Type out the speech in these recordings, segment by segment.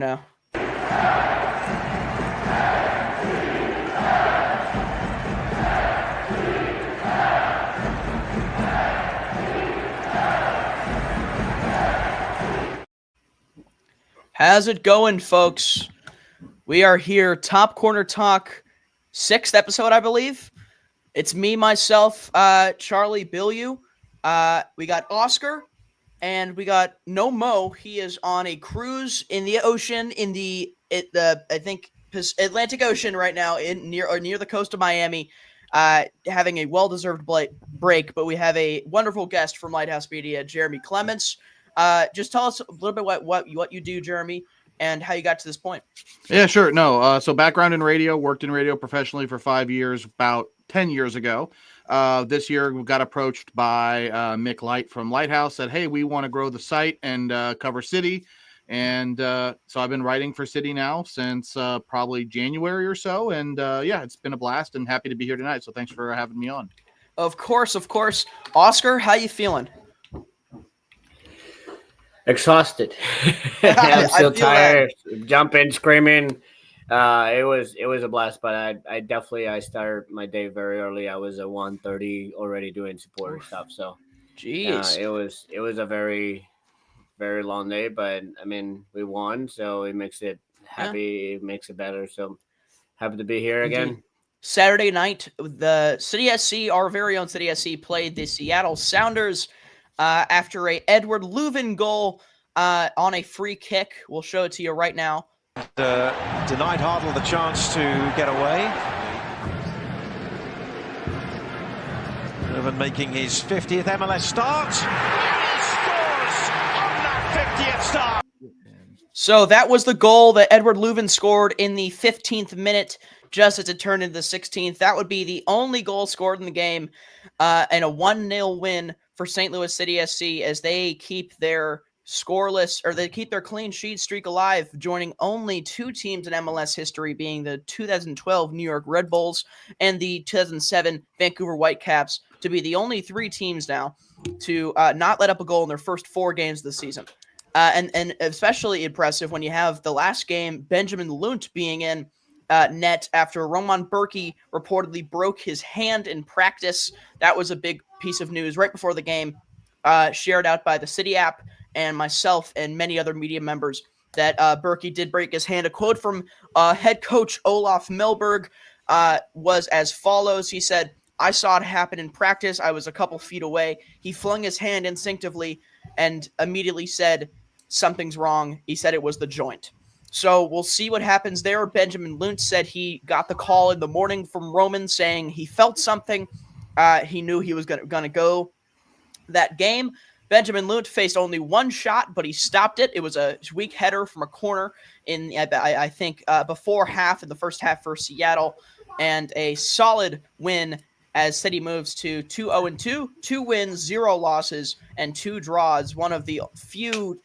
No. How's it going, folks? We are here, Top Corner Talk, 6th episode, I believe. It's me, myself, Charlie Billieu. We got Oscar, and we got No Mo. He is on a cruise in the ocean, in the I think Atlantic Ocean right now, near the coast of Miami, having a well-deserved break. But we have a wonderful guest from Lighthouse Media, Jeremy Clements. Just tell us a little bit what you do, Jeremy, and how you got to this point. Yeah, sure. No, so background in radio, worked in radio professionally for 5 years, about 10 years ago. This year, we got approached by Mick Light from Lighthouse, said, hey, we want to grow the site and cover City. And so I've been writing for City now since probably January or so. And yeah, it's been a blast and happy to be here tonight. So thanks for having me on. Of course. Oscar, how you feeling? Exhausted. I'm still tired. Jumping, screaming. It was a blast, but I started my day very early. I was at 1:30 already doing supporter stuff. So, jeez, it was a very, very long day. But I mean, we won, so it makes it happy. Yeah. It makes it better. So happy to be here again. Saturday night, the City SC, our very own City SC, played the Seattle Sounders. After a Edward Leuven goal on a free kick. We'll show it to you right now. Denied Hartl the chance to get away. Leuven making his 50th MLS start. He scores on that 50th start. So that was the goal that Edward Leuven scored in the 15th minute, just as it turned into the 16th. That would be the only goal scored in the game, and a 1-0 win for St. Louis City SC as they keep their clean sheet streak alive, joining only 2 teams in MLS history, being the 2012 New York Red Bulls and the 2007 Vancouver Whitecaps, to be the only 3 teams now to not let up a goal in their first 4 games of the season. And especially impressive when you have the last game, Benjamin Lunt being in net after Roman Berkey reportedly broke his hand in practice. That was a big piece of news right before the game, shared out by the City app and myself and many other media members, that Berkey did break his hand. A quote from head coach Olaf Melberg was as follows. He said, "I saw it happen in practice. I was a couple feet away. He flung his hand instinctively and immediately said, something's wrong." He said it was the joint. So we'll see what happens there. Benjamin Lunt said he got the call in the morning from Roman saying he felt something. He knew he was going to go that game. Benjamin Lunt faced only 1 shot, but he stopped it. It was a weak header from a corner in, I think, before half, in the first half for Seattle, and a solid win as City moves to 2-0-2, 2 wins, 0 losses, and 2 draws. One of the few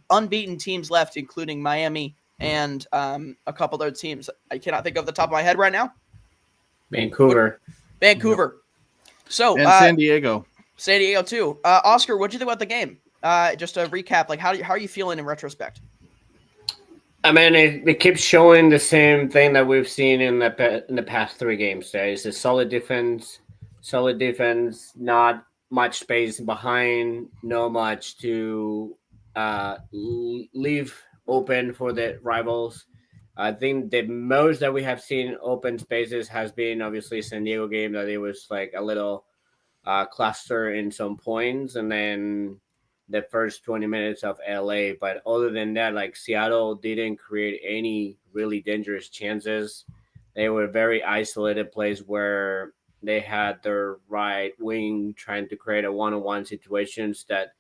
unbeaten teams left, including Miami and a couple other teams I cannot think of the top of my head right now. Vancouver. Yep. So and San Diego. San Diego too. Oscar, what did you think about the game? Just a recap, like how are you feeling in retrospect? I mean, it keeps showing the same thing that we've seen in the past 3 games. It's a solid defense, not much space behind, no much to leave open for the rivals. I think the most that we have seen open spaces has been obviously San Diego game, that it was like a little cluster in some points, and then the first 20 minutes of LA. But other than that, like, Seattle didn't create any really dangerous chances. They were very isolated plays where they had their right wing trying to create a one-on-one situations that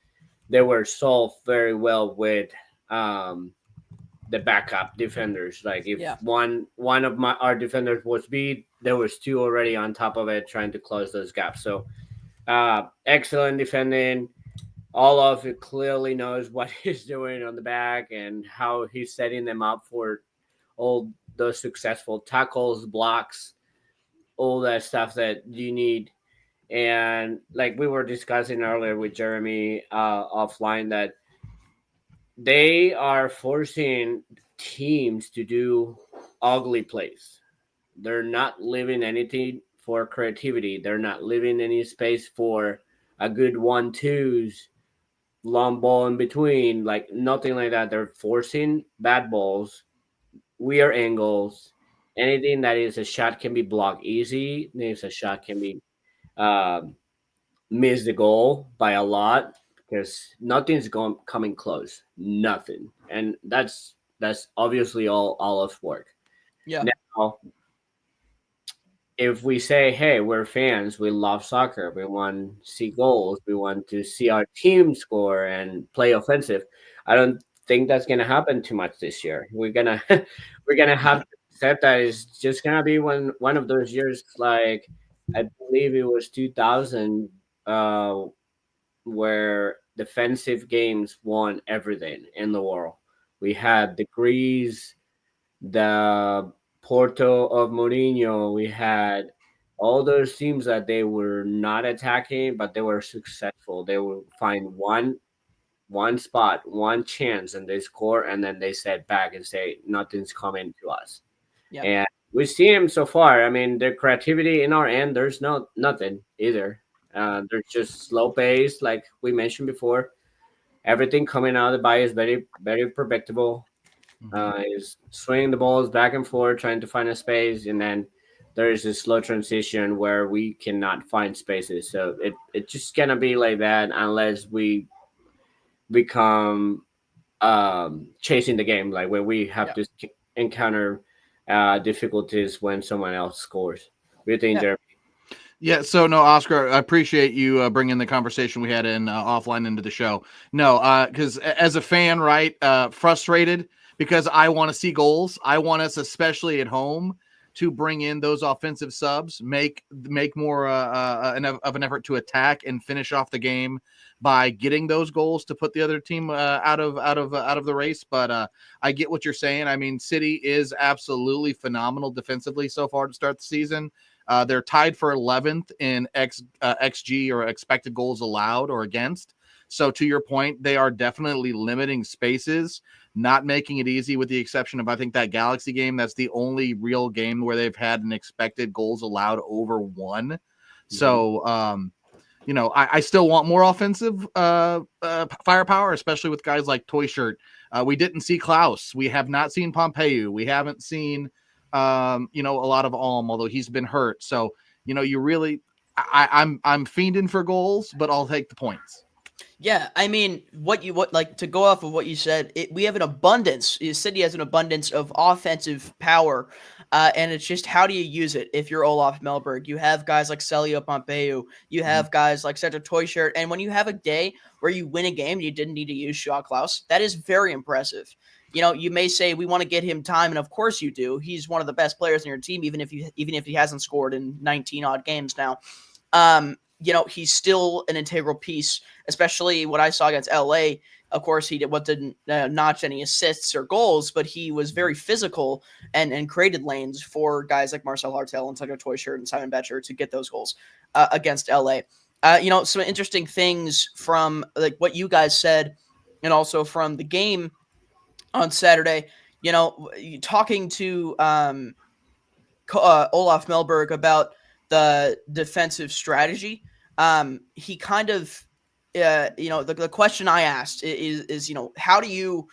they were solved very well with the backup defenders. Like if one of our defenders was beat, there was 2 already on top of it trying to close those gaps. So excellent defending. Olaf clearly knows what he's doing on the back and how he's setting them up for all those successful tackles, blocks, all that stuff that you need. And like we were discussing earlier with Jeremy offline, that they are forcing teams to do ugly plays. They're not leaving anything for creativity. They're not leaving any space for a good 1-2s, long ball in between, like nothing like that. They're forcing bad balls, weird angles. Anything that is a shot can be blocked easy. If a shot can be um, miss the goal by a lot because nothing's going coming close. Nothing, and that's obviously all Olive's work. Yeah. Now, if we say, hey, we're fans, we love soccer, we want to see goals, we want to see our team score and play offensive, I don't think that's gonna happen too much this year. We're gonna we're gonna have to accept that it's just gonna be one of those years like I believe it was 2000 where defensive games won everything in the world. We had the Greece, the Porto of Mourinho. We had all those teams that they were not attacking, but they were successful. They would find one spot, one chance, and they score, and then they set back and say nothing's coming to us. Yeah. And we see him so far. I mean, the creativity in our end, there's nothing either. They're just slow pace, like we mentioned before. Everything coming out of the body is very, very predictable. Is swinging the balls back and forth, trying to find a space, and then there is a slow transition where we cannot find spaces. So it's just gonna be like that unless we become chasing the game, like where we have to encounter difficulties when someone else scores. What do you think, Jeremy? Yeah, so no, Oscar, I appreciate you bringing the conversation we had in offline into the show. No, because as a fan, right, frustrated because I want to see goals. I want us, especially at home, to bring in those offensive subs, make more of an effort to attack and finish off the game by getting those goals to put the other team out of the race. But I get what you're saying. I mean, City is absolutely phenomenal defensively so far to start the season. They're tied for 11th in XG or expected goals allowed or against. So to your point, they are definitely limiting spaces, not making it easy with the exception of, I think, that Galaxy game. That's the only real game where they've had an expected goals allowed over 1. Mm-hmm. So, I still want more offensive firepower, especially with guys like Toy Shirt. We didn't see Klaus. We have not seen Pompeu. We haven't seen a lot of Alm, although he's been hurt. So, you really, I'm fiending for goals, but I'll take the points. Yeah, I mean, to go off of what you said, we have an abundance. The city has an abundance of offensive power, and it's just how do you use it? If you're Olaf Melberg, you have guys like Celio Pompeu, you have guys like Cedric Toyshirt, and when you have a day where you win a game, you didn't need to use Shaw Klaus. That is very impressive. You may say we want to get him time, and of course you do. He's one of the best players in your team, even if he hasn't scored in 19 odd games now. He's still an integral piece, especially what I saw against LA. Of course, he didn't notch any assists or goals, but he was very physical and created lanes for guys like Marcel Hartel and Cedric Toyshirt and Simon Betcher to get those goals against LA. Some interesting things from like what you guys said, and also from the game on Saturday. Talking to Olaf Melberg about the defensive strategy. He kind of, the question I asked is how do you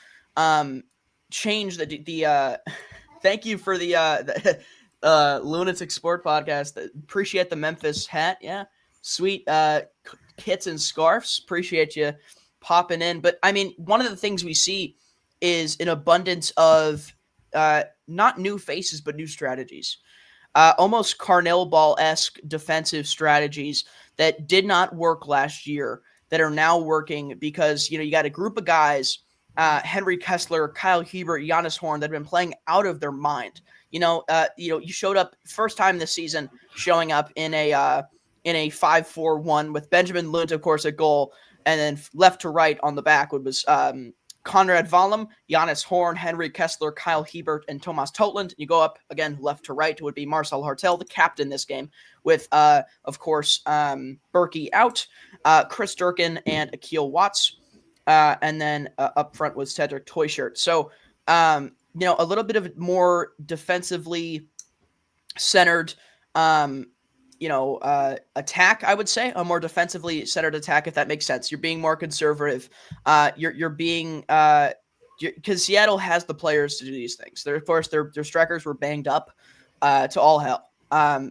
change the thank you for the Lunatic Sport podcast. Appreciate the Memphis hat. Yeah. Sweet kits and scarves. Appreciate you popping in. But I mean, one of the things we see is an abundance of not new faces, but new strategies. Almost Carnell Ball-esque defensive strategies that did not work last year that are now working because, you got a group of guys, Henry Kessler, Kyle Hebert, Giannis Horn, that have been playing out of their mind. You showed up first time this season showing up in a 5-4-1 with Benjamin Lund, of course, at goal, and then left to right on the back was Conrad Wallem, Giannis Horn, Henry Kessler, Kyle Hebert, and Thomas Totland. You go up again left to right, it would be Marcel Hartel, the captain this game, with of course Berkey out, Chris Durkin and Akil Watts. and then up front was Cedric Toyshirt. So, a little bit of more defensively centered, attack, I would say, a more defensively centered attack, if that makes sense. You're being more conservative. You're being because Seattle has the players to do these things. Of course, their strikers were banged up to all hell.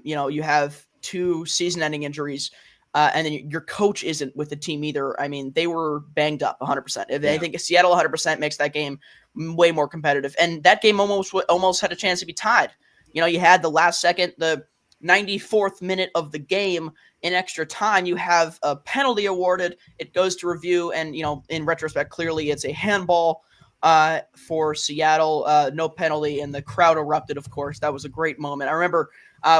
You have 2 season-ending injuries, and then your coach isn't with the team either. I mean, they were banged up 100%. If I think Seattle 100% makes that game way more competitive, and that game almost had a chance to be tied. You had the last second, the 94th minute of the game in extra time. You have a penalty awarded. It goes to review, and in retrospect, clearly it's a handball for Seattle. No penalty, and the crowd erupted. Of course, that was a great moment. I remember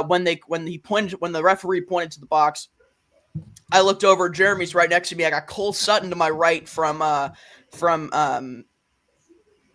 when the referee pointed to the box. I looked over. Jeremy's right next to me. I got Cole Sutton to my right from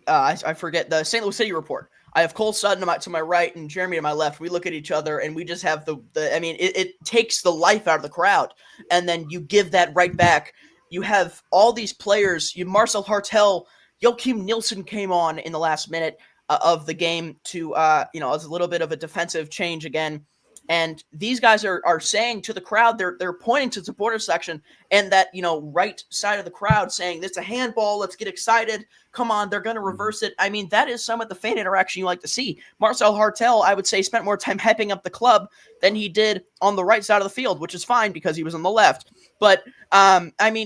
I forget, the St. Louis City Report. I have Cole Sutton to my right and Jeremy to my left. We look at each other and we just have it takes the life out of the crowd. And then you give that right back. You have all these players. Marcel Hartel, Joachim Nielsen came on in the last minute of the game to, as a little bit of a defensive change again. And these guys are saying to the crowd, they're pointing to the supporter section and that, right side of the crowd saying, "It's a handball. Let's get excited. Come on, they're going to reverse it." I mean, that is some of the fan interaction you like to see. Marcel Hartel, I would say, spent more time hyping up the club than he did on the right side of the field, which is fine because he was on the left. But,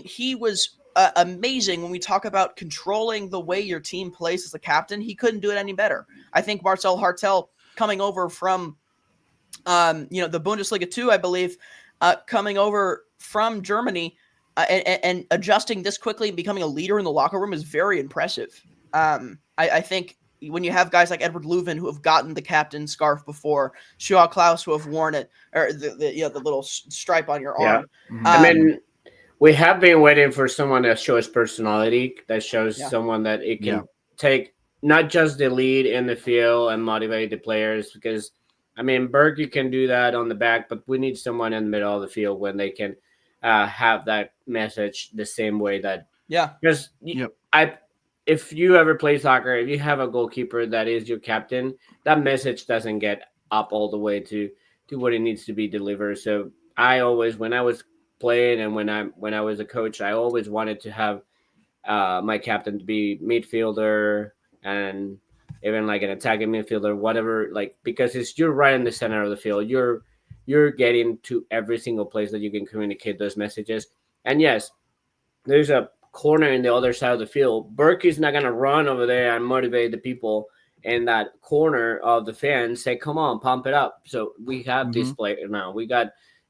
he was amazing when we talk about controlling the way your team plays as a captain. He couldn't do it any better. I think Marcel Hartel coming over from the Bundesliga 2, I believe, coming over from Germany and adjusting this quickly and becoming a leader in the locker room is very impressive. I think when you have guys like Edward Leuven who have gotten the captain scarf before, Shaw Klaus who have worn it, or the little stripe on your arm. We have been waiting for someone that shows personality, that shows someone that it can take not just the lead in the field and motivate the players, because Berg, you can do that on the back, but we need someone in the middle of the field when they can have that message the same way that. Yeah. Because if you ever play soccer, if you have a goalkeeper that is your captain, that message doesn't get up all the way to what it needs to be delivered. So I always, when I was playing and when I was a coach, I always wanted to have my captain to be midfielder and even like an attacking midfielder, whatever, because you're right in the center of the field. You're getting to every single place that you can communicate those messages. And yes, there's a corner in the other side of the field. Burke is not going to run over there and motivate the people in that corner of the fans, say, "Come on, pump it up." So we have this player now.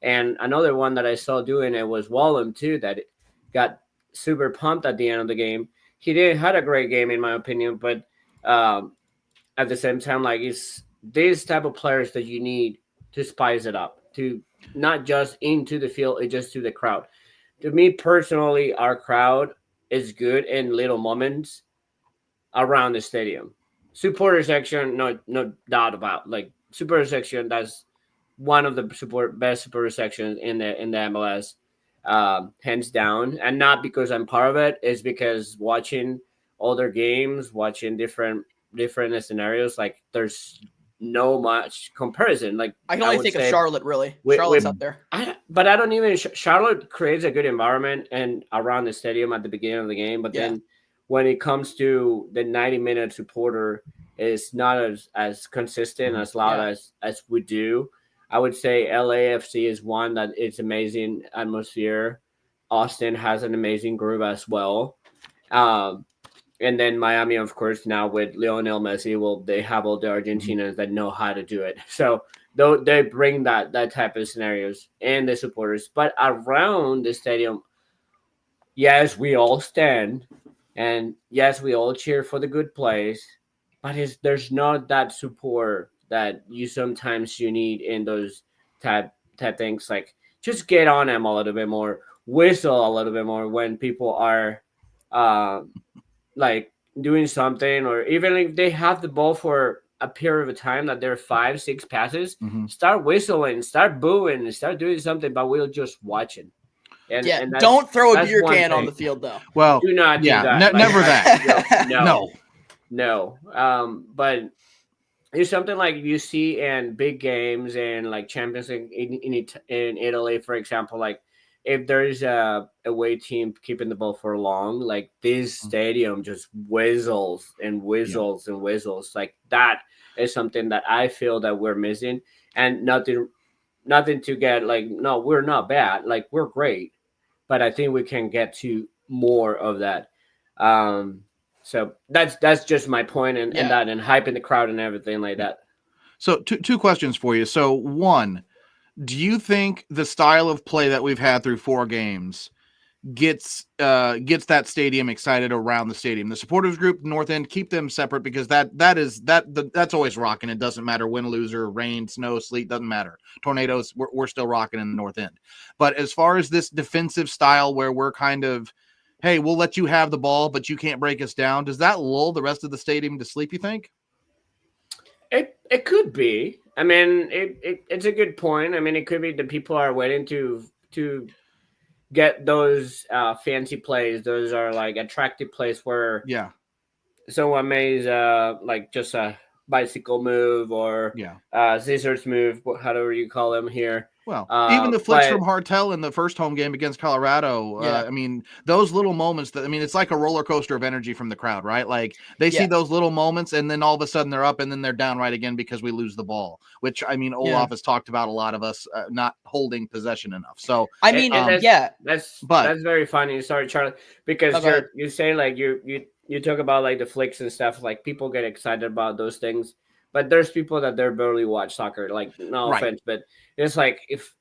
And another one that I saw doing it was Wallum too, that got super pumped at the end of the game. He had a great game in my opinion, but at the same time, it's these type of players that you need to spice it up, to not just into the field, it's just to the crowd. To me personally, our crowd is good in little moments around the stadium. Supporter section, no doubt about. Supporter section, that's one of the best supporter sections in the MLS, hands down. And not because I'm part of it, it's because watching other games, watching different scenarios, there's no much comparison. I can only think of Charlotte, really. Charlotte's up there. But I don't even. Charlotte creates a good environment and around the stadium at the beginning of the game. But then when it comes to the 90-minute supporter, it's not as consistent, as loud as we do. I would say LAFC is one that it's amazing atmosphere. Austin has an amazing group as well. And then Miami, of course, now with Lionel Messi, they have all the Argentinians that know how to do it. So they bring that type of scenarios and the supporters. But around the stadium, yes, we all stand. And yes, we all cheer for the good plays. But there's not that support that sometimes you need in those type things. Just get on them a little bit more. Whistle a little bit more when people are doing something, or even if they have the ball for a period of time that they're 5-6 passes, start whistling, start booing, start doing something, but we'll just watch it. and don't throw a that's beer one can on thing. the field, though. Well, Do not do yeah, that. never that. No, No. no. But it's something like you see in big games and like Champions League in Italy, for example. Like if there's a away team keeping the ball for long, like this stadium just whistles and whistles and whistles. Like that is something that I feel that we're missing, and nothing to get like, no, we're not bad, like we're great, but I think we can get to more of that. So that's just my point, and that and hyping the crowd and everything like that. So two questions for you. So one, do you think the style of play that we've had through 4 games gets that stadium excited around the stadium? The supporters group, North End, keep them separate, because that's always rocking. It doesn't matter win, loser, rain, snow, sleet, doesn't matter. Tornadoes, we're still rocking in the North End. But as far as this defensive style where we're kind of, hey, we'll let you have the ball, but you can't break us down, does that lull the rest of the stadium to sleep, you think? It could be. I mean, it's a good point. I mean, it could be that people are waiting to get those fancy plays. Those are like attractive plays where someone makes like just a bicycle move or scissors move, however you call them here. Well, even the flicks from Hartel in the first home game against Colorado. I mean, those little moments it's like a roller coaster of energy from the crowd, right? Like they see those little moments and then all of a sudden they're up and then they're down right again because we lose the ball, which I mean, Olaf has talked about a lot of us not holding possession enough. So, I mean, that's very funny. Sorry, Charlie, because you say like you talk about like the flicks and stuff, like people get excited about those things. But there's people that they barely watch soccer. Like, no offense, but it's like if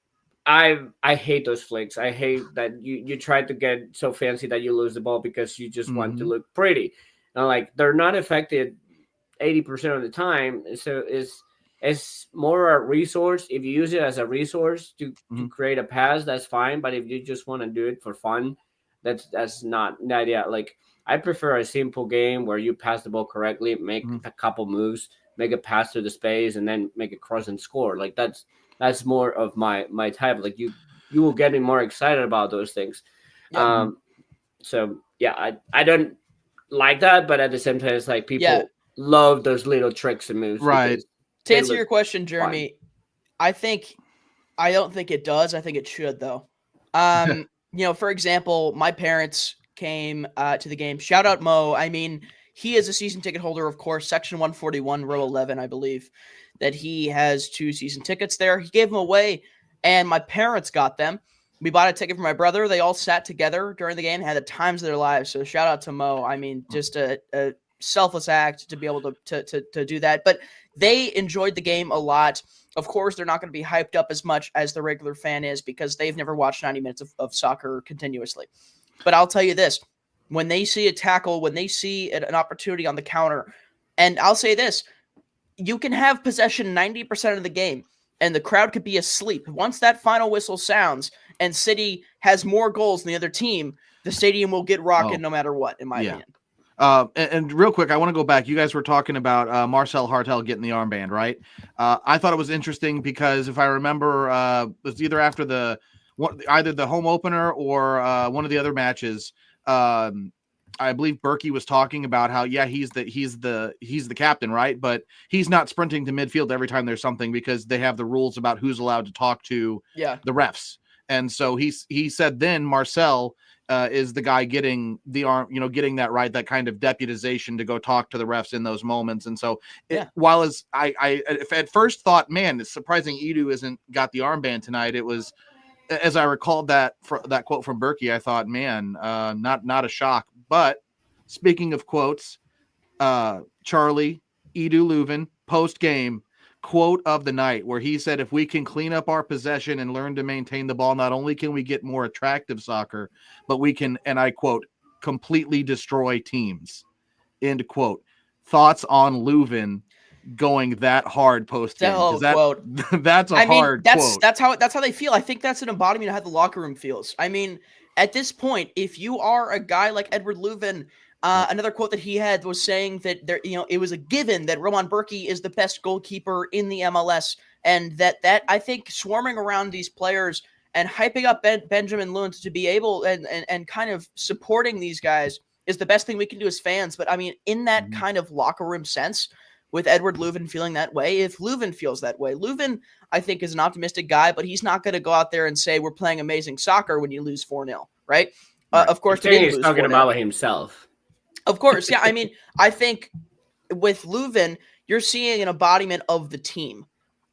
I hate those flicks. I hate that you try to get so fancy that you lose the ball because you just want to look pretty. And like they're not affected 80% of the time. So it's more a resource. If you use it as a resource to create a pass, that's fine. But if you just want to do it for fun, that's not the idea. Like I prefer a simple game where you pass the ball correctly, make a couple moves, make a pass through the space, and then make a cross and score. Like that's more of my type. Like you will get me more excited about those things. So yeah, I don't like that, but at the same time, it's like people love those little tricks and moves. Right. To answer your question, Jeremy, I don't think it does. I think it should, though. For example, my parents came to the game. Shout out Mo. I mean, he is a season ticket holder, of course, section 141, row 11, I believe, that he has 2 season tickets there. He gave them away, and my parents got them. We bought a ticket for my brother. They all sat together during the game, had the times of their lives. So shout out to Mo. I mean, just a selfless act to be able to do that. But they enjoyed the game a lot. Of course, they're not going to be hyped up as much as the regular fan is because they've never watched 90 minutes of soccer continuously. But I'll tell you this. When they see a tackle, when they see an opportunity on the counter, and I'll say this, you can have possession 90% of the game, and the crowd could be asleep. Once that final whistle sounds and City has more goals than the other team, the stadium will get rocking no matter what, in my opinion. And real quick, I want to go back. You guys were talking about Marcel Hartel getting the armband, right? I thought it was interesting because if I remember, it was either after either the home opener or one of the other matches. I believe Berkey was talking about how he's the captain, right? But he's not sprinting to midfield every time there's something because they have the rules about who's allowed to talk to the refs. And so he said then Marcel is the guy getting the arm, getting that right, that kind of deputization to go talk to the refs in those moments. And so while as I at first thought, man, it's surprising Edu isn't got the armband tonight. It was, as I recalled that quote from Berkey, I thought, man, not a shock. But speaking of quotes, Charlie, Edu Leuven, post-game, quote of the night, where he said, if we can clean up our possession and learn to maintain the ball, not only can we get more attractive soccer, but we can, and I quote, completely destroy teams, end quote. Thoughts on Leuven going that hard post-game? Quote. That's a hard quote. That's how they feel. I think that's an embodiment of how the locker room feels. I mean, at this point, if you are a guy like Edward Leuven, another quote that he had was saying that it was a given that Roman Berkey is the best goalkeeper in the MLS, and that I think swarming around these players and hyping up Benjamin Lewin to be able and kind of supporting these guys is the best thing we can do as fans. But I mean, in that kind of locker room sense, with Edward Leuven feeling that way, if Leuven feels that way, Leuven, I think, is an optimistic guy, but he's not going to go out there and say we're playing amazing soccer when you lose 4-0, right? Of course, we didn't he's lose talking 4-0. about himself. Of course, yeah. I mean, I think with Leuven, you're seeing an embodiment of the team.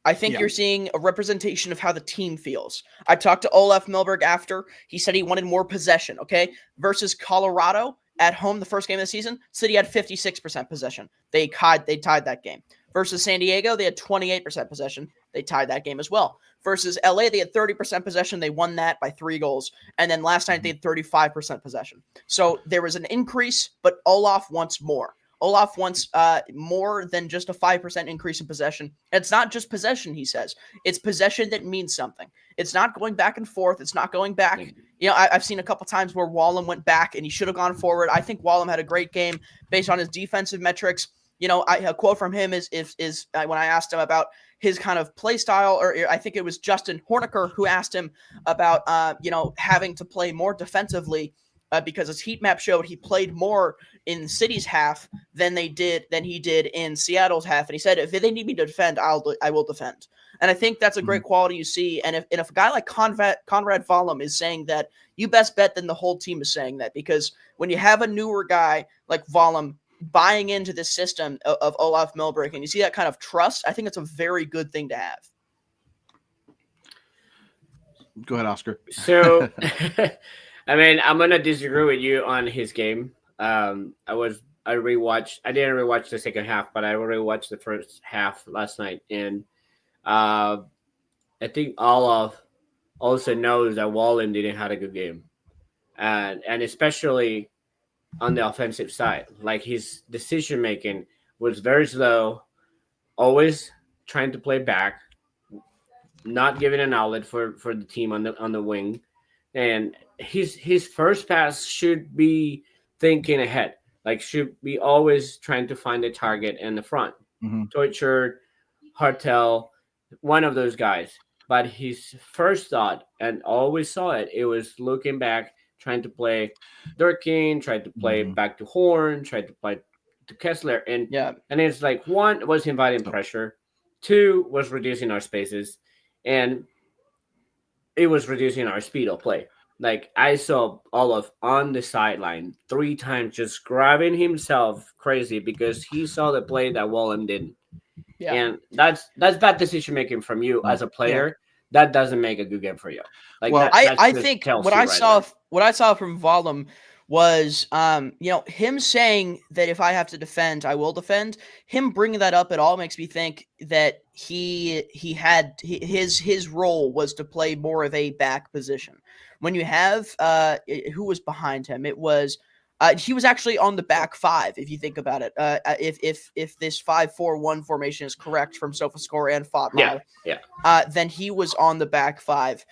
I think you're seeing a representation of how the team feels. I talked to Olaf Milberg after. He said he wanted more possession, okay? Versus Colorado at home the first game of the season, City had 56% possession. They tied that game. Versus San Diego, they had 28% possession. They tied that game as well. Versus LA, they had 30% possession. They won that by 3 goals. And then last night, they had 35% possession. So there was an increase, but Olaf wants more. Olaf wants more than just a 5% increase in possession. It's not just possession, he says. It's possession that means something. It's not going back and forth. It's not going back. You know, I've seen a couple times where Wallem went back and he should have gone forward. I think Wallem had a great game based on his defensive metrics. You know, a quote from him is when I asked him about his kind of play style, or I think it was Justin Horniker who asked him about, having to play more defensively. Because his heat map showed he played more in City's half than he did in Seattle's half, and he said, "If they need me to defend, I will defend." And I think that's a great quality you see. And if a guy like Conrad Wallem is saying that, you best bet then the whole team is saying that, because when you have a newer guy like Wallem buying into this system of Olaf Milberg, and you see that kind of trust, I think it's a very good thing to have. Go ahead, Oscar. So. I mean, I'm gonna disagree with you on his game. I didn't rewatch the second half, but I rewatched the first half last night, and I think Olaf also knows that Wallem didn't have a good game, and especially on the offensive side, like his decision making was very slow, always trying to play back, not giving an outlet for the team on the wing. And his first pass should be thinking ahead, like should be always trying to find the target in the front. Deutscher, Hartel, one of those guys. But his first thought, and always saw it, it was looking back, trying to play Durkin, tried to play back to Horn, tried to play to Kessler. And it's like, one was inviting pressure, 2 was reducing our spaces, and it was reducing our speed of play. Like, I saw Olaf on the sideline 3 times just grabbing himself crazy because he saw the play that Wallem didn't. Yeah. And that's bad decision making from you as a player. Yeah. That doesn't make a good game for you. Like, well, I think what I saw from Wallem was him saying that if I have to defend, I will defend. Him bringing that up at all makes me think that his role was to play more of a back position. When you have who was behind him, it was he was actually on the back 5. If you think about it, if this 5-4-1 formation is correct from SofaScore and FotMob, then he was on the back 5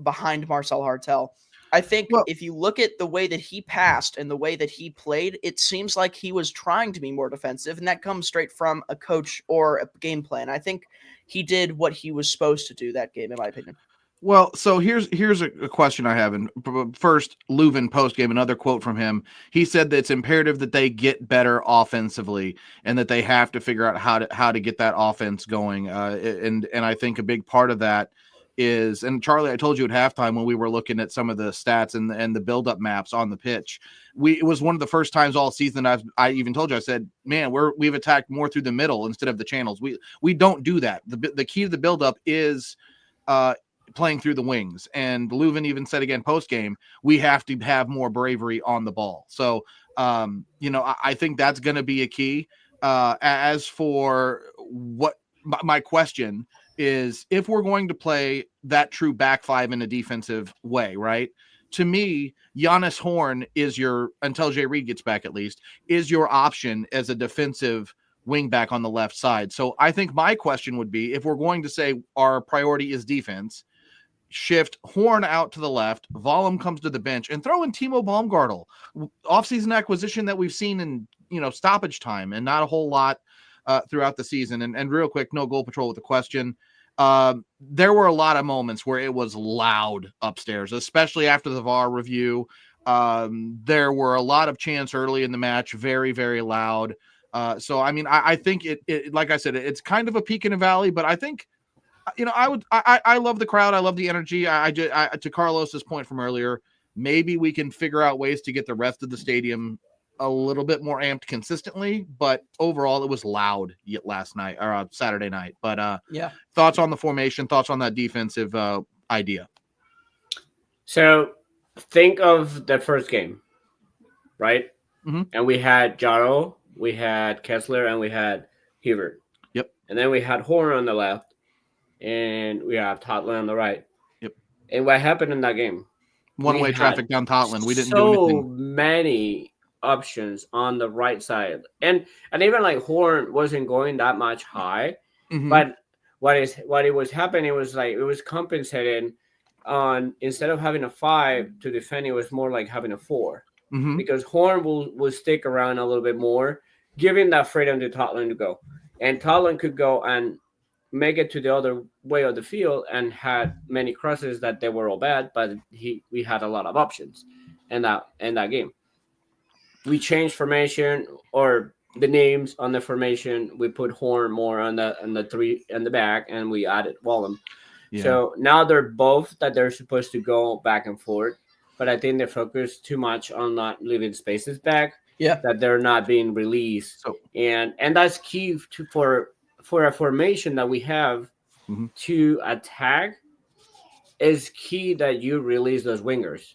behind Marcel Hartel. I think if you look at the way that he passed and the way that he played, it seems like he was trying to be more defensive, and that comes straight from a coach or a game plan. I think he did what he was supposed to do that game, in my opinion. Well, so here's a question I have. And first, Leuven post-game, another quote from him. He said that it's imperative that they get better offensively and that they have to figure out how to get that offense going. And I think a big part of that is, and Charlie, I told you at halftime when we were looking at some of the stats and the build-up maps on the pitch, it was one of the first times all season I even told you, I said, man, we've attacked more through the middle instead of the channels. We don't do that. The key to the build-up is playing through the wings. And Leuven even said again post-game, we have to have more bravery on the ball. So, I think that's going to be a key. As for what my question is, if we're going to play that true back 5 in a defensive way, right? To me, Giannis Horn is until Jay Reed gets back at least, is your option as a defensive wing back on the left side. So I think my question would be, if we're going to say our priority is defense, shift Horn out to the left, Wallem comes to the bench, and throw in Timo Baumgartel, offseason acquisition that we've seen in stoppage time and not a whole lot throughout the season. And real quick, no goal patrol with the question. there were a lot of moments where it was loud upstairs, especially after the VAR review. There were a lot of chants early in the match, very, very loud. So, I mean, I think it, like I said, it's kind of a peak in a valley, but I think, I love the crowd. I love the energy. To Carlos's point from earlier, maybe we can figure out ways to get the rest of the stadium a little bit more amped consistently, but overall it was loud last night or Saturday night. But Yeah. thoughts on the formation, thoughts on that defensive idea. So think of the first game, right? Mhm. And we had Jaro, we had Kessler, and we had Hubert. Yep. And then we had Horn on the left, and we have Totland on the right. Yep. And what happened in that game? One-way We traffic had down Totland. We didn't do so anything. many options on the right side, and even like Horn wasn't going that much high, Mhm. but what it was happening was like it was compensating on, instead of having a 5 to defend, it was more like having a 4, Mhm. because Horn will stick around a little bit more, giving that freedom to Totland to go, and Totland could go and make it to the other way of the field and had many crosses that they were all bad, but we had a lot of options in that game. We changed formation or the names on the formation. We put Horn more on the 3 in the back, and we added Wallem. Yeah. So now they're supposed to go back and forth, but I think they focus too much on not leaving spaces back. Yeah. That they're not being released, and that's key for a formation that we have Mhm. to attack. Is key that you release those wingers.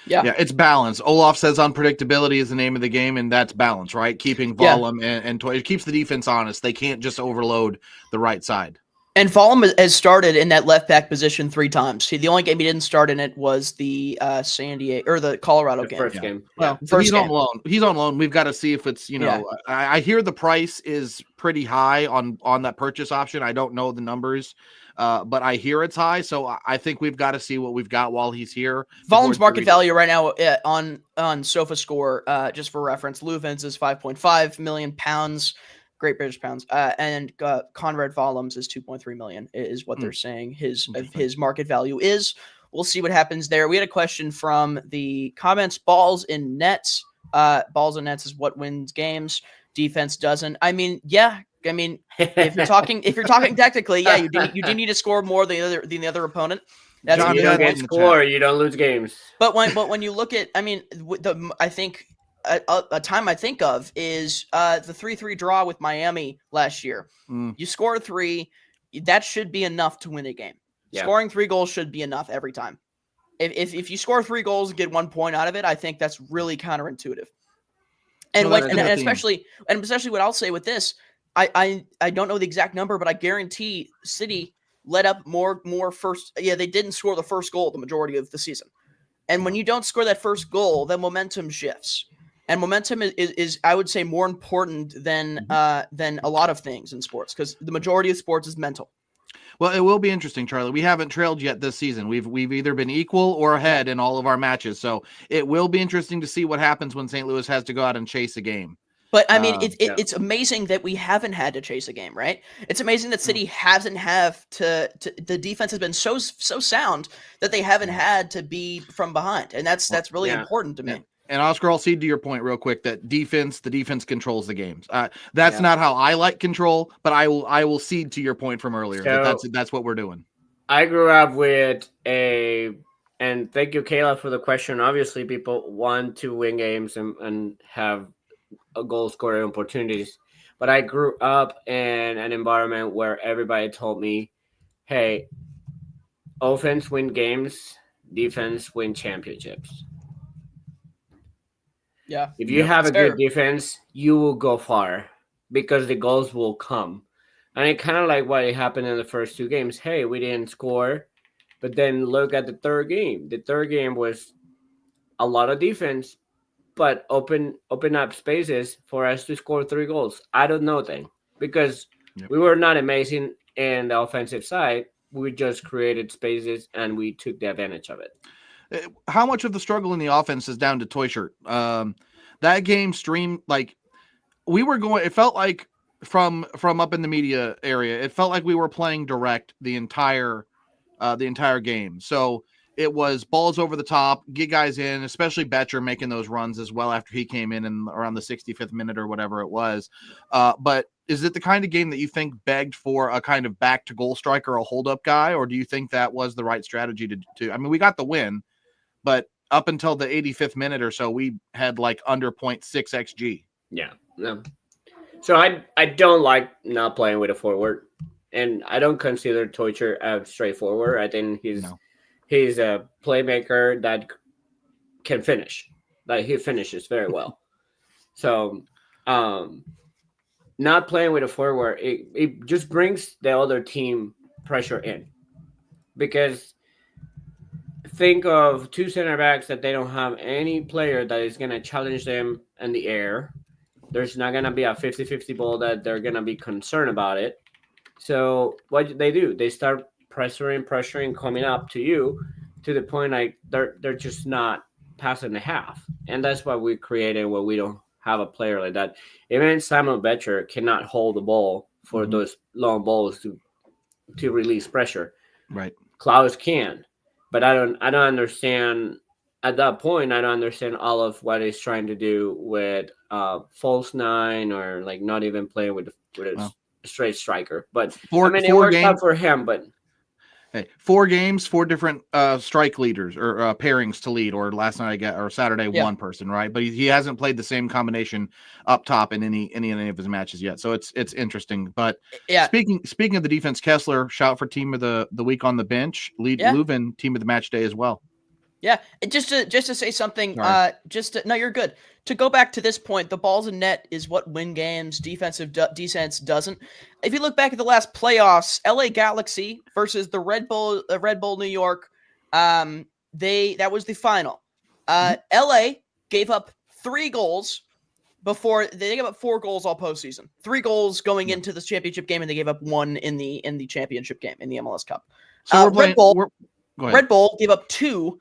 Yeah, it's balance. Olaf says unpredictability is the name of the game, and that's balance, right? Keeping Vollum and it keeps the defense honest. They can't just overload the right side. And Vollum has started in that left back position 3 times. The only game he didn't start in it was the San Diego or the Colorado game. First game. Well, So first he's game. on loan. He's on loan. We've got to see if it's, I hear the price is pretty high on that purchase option. I don't know the numbers, but I hear it's high. So I think we've got to see what we've got while he's here. Vollum's market value right now on SofaScore, just for reference, Leuven's is 5.5 million pounds. Great British pounds, and Conrad Vollum's is 2.3 million is what they're saying his market value is. We'll see what happens there. We had a question from the comments. Balls in nets. Balls in nets is what wins games. Defense doesn't. I mean, yeah. I mean, if you're talking technically, yeah, you do need to score more than the other opponent. That's you don't get score, you don't lose games. But when you look at, I mean, I think. A time I think of is the 3-3 draw with Miami last year. You score 3, that should be enough to win a game. Yeah. Scoring 3 goals should be enough every time. If you score 3 goals and get 1 point out of it, I think that's really counterintuitive. And especially what I'll say with this, I don't know the exact number, but I guarantee City let up more first. Yeah, they didn't score the first goal the majority of the season. And when you don't score that first goal, then momentum shifts. And momentum is I would say, more important than a lot of things in sports, because the majority of sports is mental. Well, it will be interesting, Charlie. We haven't trailed yet this season. We've either been equal or ahead in all of our matches. So it will be interesting to see what happens when St. Louis has to go out and chase a game. But I mean, it's amazing that we haven't had to chase a game, right? It's amazing that City hasn't the defense has been so sound that they haven't had to be from behind, and that's really important to me. And Oscar, I'll cede to your point real quick that the defense controls the games. That's not how I like control, but I will cede to your point from earlier. So, that's what we're doing. I grew up with and thank you, Kayla, for the question. Obviously, people want to win games and have a goal scoring opportunities. But I grew up in an environment where everybody told me, hey, offense win games, defense win championships. Yeah. If you have a good defense, you will go far because the goals will come. And it kind of like what happened in the first 2 games. Hey, we didn't score, but then look at the third game. The third game was a lot of defense, but open up spaces for us to score 3 goals. I don't know then, because we were not amazing in the offensive side. We just created spaces and we took the advantage of it. How much of the struggle in the offense is down to Toy Shirt? That game streamed like we were going. It felt like from up in the media area, it felt like we were playing direct the entire game. So it was balls over the top, get guys in, especially Betcher making those runs as well after he came in and around the 65th minute or whatever it was. But is it the kind of game that you think begged for a kind of back to goal striker, a hold up guy, or do you think that was the right strategy to? I mean, we got the win, but up until the 85th minute or so, we had like under 0.6 xG. Yeah. No. So I don't like not playing with a forward, and I don't consider Teucher a straightforward. I think he's a playmaker that can finish. Like he finishes very well. So not playing with a forward, it just brings the other team pressure in. Because think of two center backs that they don't have any player that is going to challenge them in the air. There's not going to be a 50-50 ball that they're going to be concerned about it. So what do? They start pressuring, coming up to you to the point like they're just not passing the half. And that's why we created where we don't have a player like that. Even Simon Betcher cannot hold the ball for those long balls to release pressure. Right. Klaus can. But I don't understand at that point. I don't understand all of what he's trying to do with false nine or like not even playing with a straight striker. But it worked out for him. But hey, 4 games, 4 different strike leaders or pairings to lead. Or last night or Saturday, one person, right? But he hasn't played the same combination up top in any of his matches yet. So it's interesting. But speaking of the defense, Kessler shout for team of the week on the bench. Leuven team of the match day as well. Yeah, just to say something, no, you're good. To go back to this point, the balls in net is what win games. Defensive defense doesn't. If you look back at the last playoffs, LA Galaxy versus the Red Bull New York, that was the final. LA gave up 3 goals before they gave up 4 goals all postseason. 3 goals going into the championship game, and they gave up 1 in the championship game in the MLS Cup. So Red Bull gave up 2.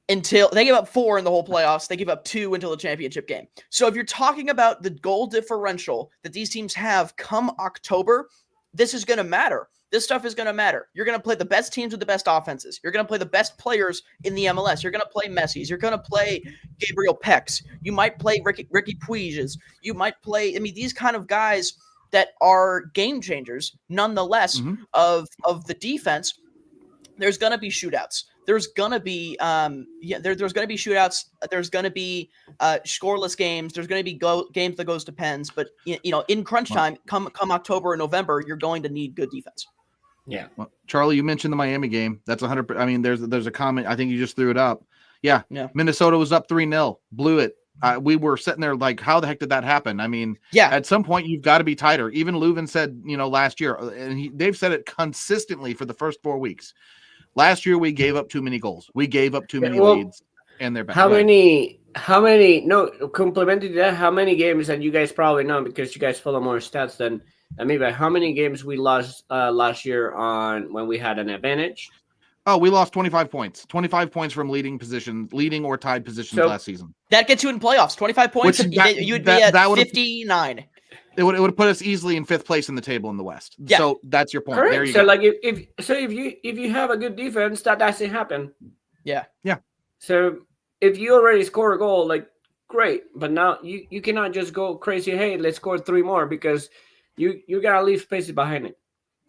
Until they gave up 4 in the whole playoffs, they give up 2 until the championship game. So if you're talking about the goal differential that these teams have come October, this is going to matter. This stuff is going to matter. You're going to play the best teams with the best offenses. You're going to play the best players in the MLS. You're going to play Messi's. You're going to play Gabriel Peck's. You might play Ricky Puig's. You might play, these kind of guys that are game changers, nonetheless, of the defense. There's going to be shootouts. There's gonna be there's gonna be shootouts. There's gonna be scoreless games. There's gonna be games that goes to pens. But in crunch time, come October and November, you're going to need good defense. Yeah. Well, Charlie, you mentioned the Miami game. That's 100%. I mean, there's a comment. I think you just threw it up. Yeah. Minnesota was up 3-0, blew it. We were sitting there like, how the heck did that happen? I mean, at some point you've got to be tighter. Even Leuven said, last year, and they've said it consistently for the first 4 weeks. Last year, we gave up too many goals. We gave up too many leads, and they're back. How many, complimented to that, how many games, and you guys probably know because you guys follow more stats than me, but how many games we lost last year when we had an advantage? Oh, we lost 25 points. 25 points from leading or tied positions last season. That gets you in playoffs. 25 points, you would be at 59. It would have put us easily in 5th place in the table in the West. Yeah. So that's your point. Correct. There you go. So like if you have a good defense, that doesn't happen. Yeah. Yeah. So if you already score a goal, like great, but now you cannot just go crazy. Hey, let's score 3 more because you gotta leave spaces behind it,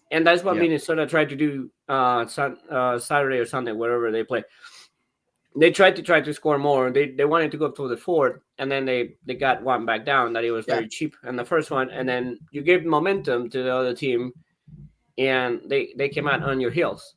and that's what Minnesota tried to do Saturday or Sunday, wherever they play. They tried to score more. They wanted to go to the 4th, and then they got one back down that it was very cheap in the first one, and then you give momentum to the other team, and they came out on your heels.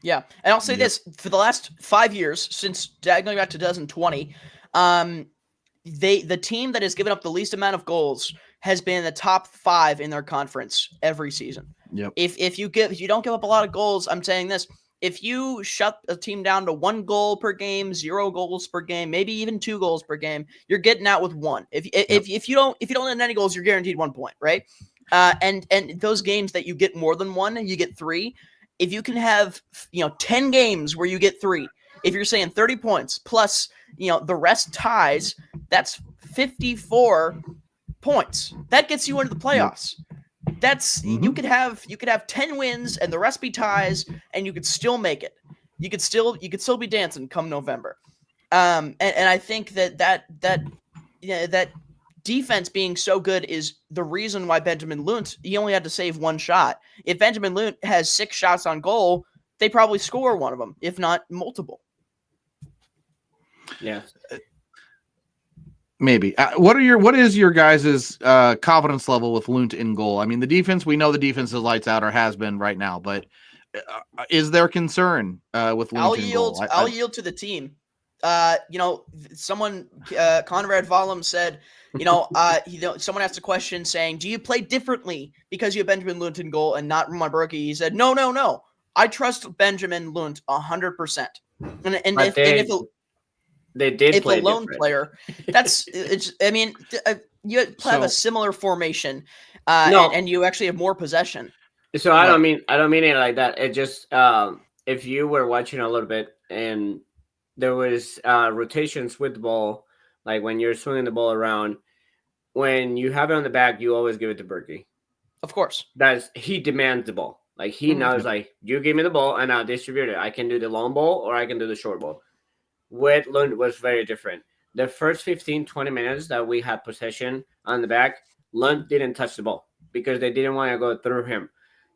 Yeah, and I'll say this, for the last 5 years, since going back to 2020, the team that has given up the least amount of goals has been in the top 5 in their conference every season. Yep. If you don't give up a lot of goals, I'm saying this. If you shut a team down to 1 goal per game, 0 goals per game, maybe even 2 goals per game, you're getting out with 1. If you don't net any goals, you're guaranteed 1 point, right? And those games that you get more than 1, you get 3. If you can have 10 games where you get 3, if you're saying 30 points plus the rest ties, that's 54 points. That gets you into the playoffs. That's you could have 10 wins and the rest be ties, and you could still make it. You could still be dancing come November. And I think that defense being so good is the reason why Benjamin Lunt, he only had to save one shot. If Benjamin Lunt has 6 shots on goal, they probably score one of them, if not multiple. Yeah. Maybe. What is your guys' confidence level with Lunt in goal? I mean, the defense, we know the defense is lights out or has been right now, but is there concern with Lunt in goal? I'll yield to the team. Someone, Conrad Vollum said, someone asked a question saying, do you play differently because you have Benjamin Lunt in goal and not Roman Berkey? He said, no. I trust Benjamin Lunt 100%. They did play a lone different. player, you have a similar formation, and you actually have more possession. So I don't mean it like that. It just if you were watching a little bit and there was rotations with the ball, like when you're swinging the ball around, when you have it on the back, you always give it to Berkey. Of course, he demands the ball. Like he knows, like you give me the ball and I'll distribute it. I can do the long ball or I can do the short ball. With Lund was very different. The first 15, 20 minutes that we had possession on the back, Lund didn't touch the ball because they didn't want to go through him.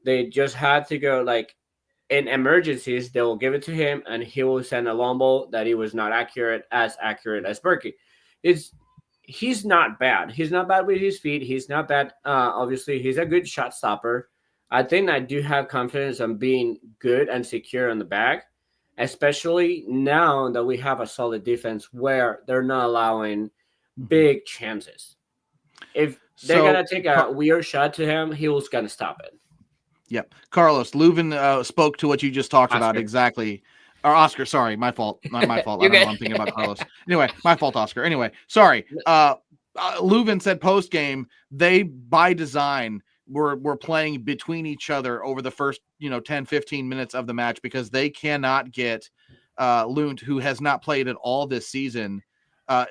They just had to go, like, in emergencies, they will give it to him and he will send a long ball that he was not accurate as Berkey. He's not bad. He's not bad with his feet. He's not bad. Obviously, he's a good shot stopper. I think I do have confidence on being good and secure on the back, especially now that we have a solid defense where they're not allowing big chances. If they're going to take a weird shot to him, he was going to stop it. Yep. Carlos, Leuven spoke to what you just talked about exactly. Or Oscar, sorry, my fault. Not my fault. I don't know what I'm thinking about Carlos. Anyway, my fault, Oscar. Anyway, sorry. Leuven said post-game, they, by design, were playing between each other over the first 10, 15 minutes of the match because they cannot get Lund, who has not played at all this season.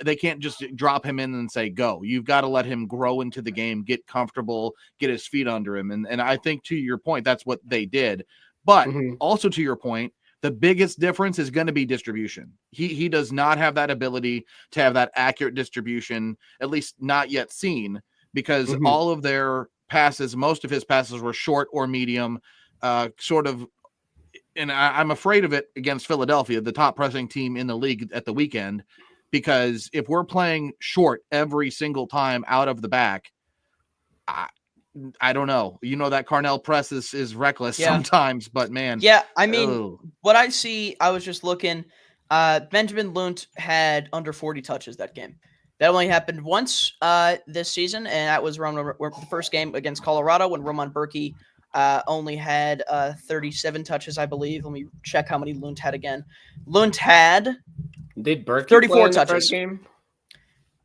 They can't just drop him in and say, go. You've got to let him grow into the game, get comfortable, get his feet under him. And I think, to your point, that's what they did. But also to your point, the biggest difference is going to be distribution. He does not have that ability to have that accurate distribution, at least not yet seen, because all of their passes, most of his passes were short or medium, sort of. And I'm afraid of it against Philadelphia, the top pressing team in the league at the weekend, because if we're playing short every single time out of the back, I don't know. That Carnell press is reckless sometimes, but man. Yeah, I mean, what I see, I was just looking, Benjamin Lunt had under 40 touches that game. That only happened once this season, and that was around the first game against Colorado when Roman Berkey only had 37 touches, I believe. Let me check how many Lunt had again. Lunt had Did Berkey 34 play in touches. the first game?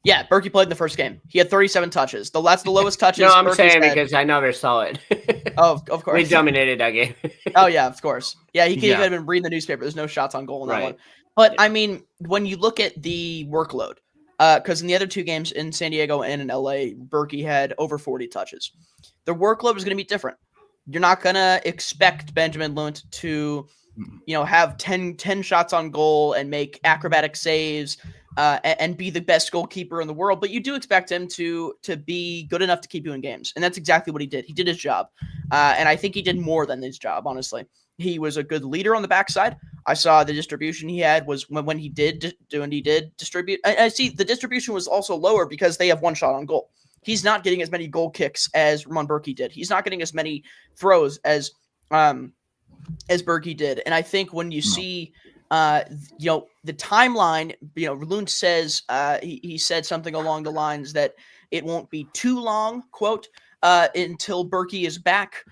Yeah, Berkey played in the first game. He had 37 touches. That's the lowest touches. No, I'm Berkey's saying had. because I never saw it. Oh, of course. We dominated that game. Oh, yeah, of course. Yeah, he could have been reading the newspaper. There's no shots on goal in that one. But, I mean, when you look at the workload, because in the other two games in San Diego and in LA, Berkey had over 40 touches. The workload is going to be different. You're not going to expect Benjamin Lunt to, have 10 shots on goal and make acrobatic saves and be the best goalkeeper in the world, but you do expect him to be good enough to keep you in games, and that's exactly what he did. He did his job, and I think he did more than his job, honestly. He was a good leader on the backside. I saw the distribution he had was when he did distribute. I see the distribution was also lower because they have one shot on goal. He's not getting as many goal kicks as Roman Berkey did. He's not getting as many throws as Berkey did, and I think when you see the timeline, Lund says, he said something along the lines that it won't be too long, quote, until Berkey is back.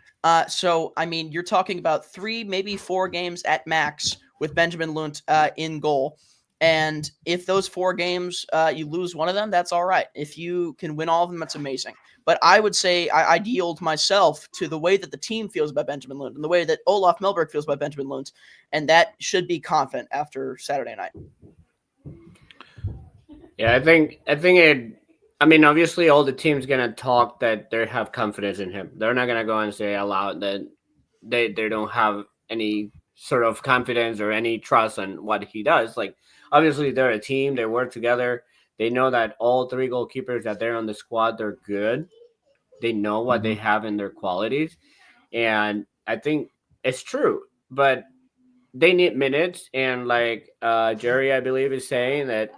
So, I mean, you're talking about 3, maybe 4 games at max with Benjamin Lunt in goal. And if those 4 games, you lose one of them, that's all right. If you can win all of them, that's amazing. But I would say I'd yield myself to the way that the team feels about Benjamin Lunt and the way that Olaf Melberg feels about Benjamin Lunt, and that should be confident after Saturday night. Yeah, I think I mean, obviously, all the teams gonna talk that they have confidence in him. They're not gonna go and say aloud that they don't have any sort of confidence or any trust on what he does. Like, obviously, they're a team. They work together. They know that all three goalkeepers that they're on the squad, they're good. They know what they have in their qualities, and I think it's true. But they need minutes, and like Jerry, I believe, is saying that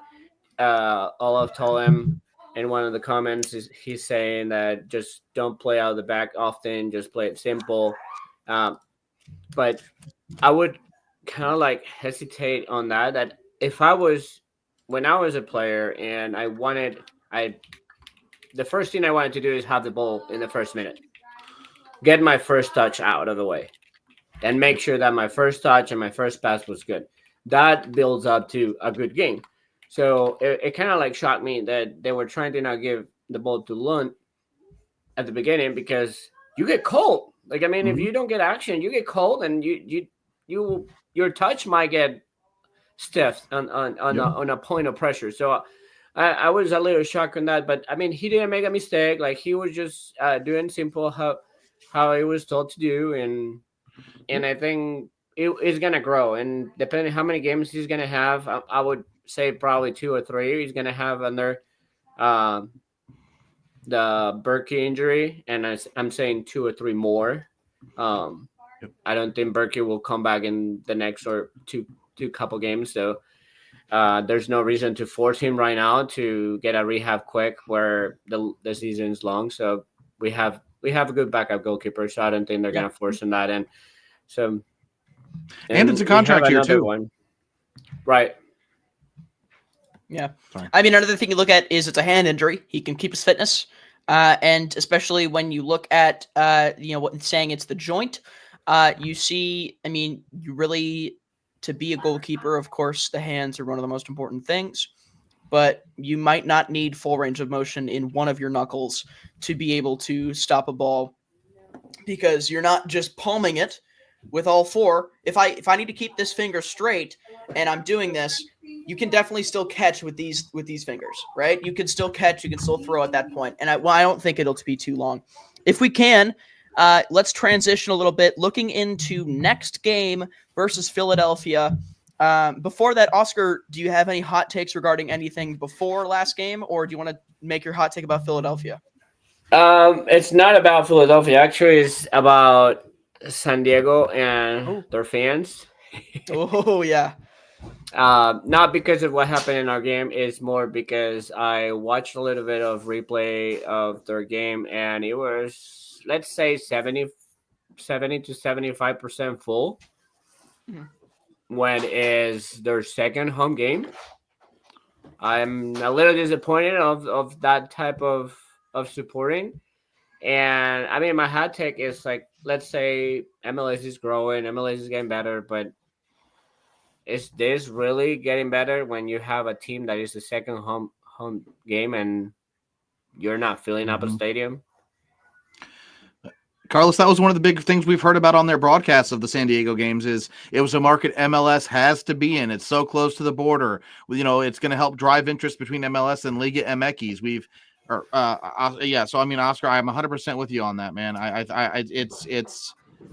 Olaf told him in one of the comments is he's saying that just don't play out of the back often, just play it simple. But I would kind of like hesitate on that. That if I was when I was a player and the first thing I wanted to do is have the ball in the first minute, get my first touch out of the way, and make sure that my first touch and my first pass was good. That builds up to a good game. So it kind of like shocked me that they were trying to not give the ball to Lund at the beginning because you get cold. Like, I mean, if you don't get action, you get cold, and your touch might get stiff on a point of pressure. So I was a little shocked on that, but I mean, he didn't make a mistake. Like, he was just doing simple how he was told to do, and I think it's gonna grow. And depending how many games he's gonna have, I would say probably 2 or 3 he's gonna have under the Berkey injury, and I'm saying 2 or 3 more. I don't think Berkey will come back in the next or two couple games, so there's no reason to force him right now to get a rehab quick where the season's long. So we have a good backup goalkeeper, so I don't think they're gonna force him that in. So and it's a contract year too. One. Right. Yeah. Sorry. I mean, another thing you look at is it's a hand injury. He can keep his fitness. And especially when you look at, what it's saying it's the joint, you see, I mean, you really, to be a goalkeeper, of course, the hands are one of the most important things, but you might not need full range of motion in one of your knuckles to be able to stop a ball, because you're not just palming it with all 4. If I need to keep this finger straight and I'm doing this, you can definitely still catch with these fingers, right? You can still catch, you can still throw at that point. And I don't think it'll be too long. If we can, let's transition a little bit, looking into next game versus Philadelphia. Before that, Oscar, do you have any hot takes regarding anything before last game, or do you want to make your hot take about Philadelphia? It's not about Philadelphia. Actually, it's about San Diego and their fans. Oh, yeah. Not because of what happened in our game. It's more because I watched a little bit of replay of their game, and it was, let's say, 70 to 75% full when is their second home game. I'm a little disappointed of that type of supporting. And I mean, my hot take is like, let's say MLS is growing, MLS is getting better, but is this really getting better when you have a team that is the second home game and you're not filling up a stadium? Carlos, that was one of the big things we've heard about on their broadcasts of the San Diego games. Is it was a market MLS has to be in. It's so close to the border. It's going to help drive interest between MLS and Liga MX. So I mean, Oscar, I'm 100% with you on that, man.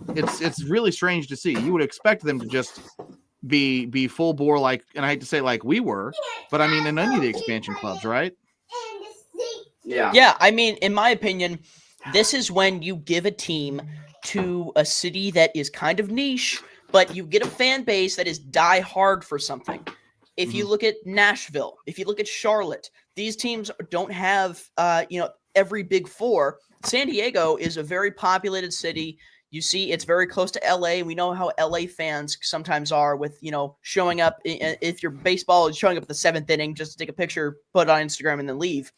It's really strange to see. You would expect them to just be full bore, like, and I hate to say like we were, but I mean in any of the expansion clubs, right? Yeah. I mean, in my opinion, this is when you give a team to a city that is kind of niche, but you get a fan base that is die hard for something. If you look at Nashville, if you look at Charlotte, these teams don't have, every big 4. San Diego is a very populated city. You see, it's very close to LA. We know how LA fans sometimes are with, showing up. If your baseball is showing up the 7th inning just to take a picture, put it on Instagram, and then leave.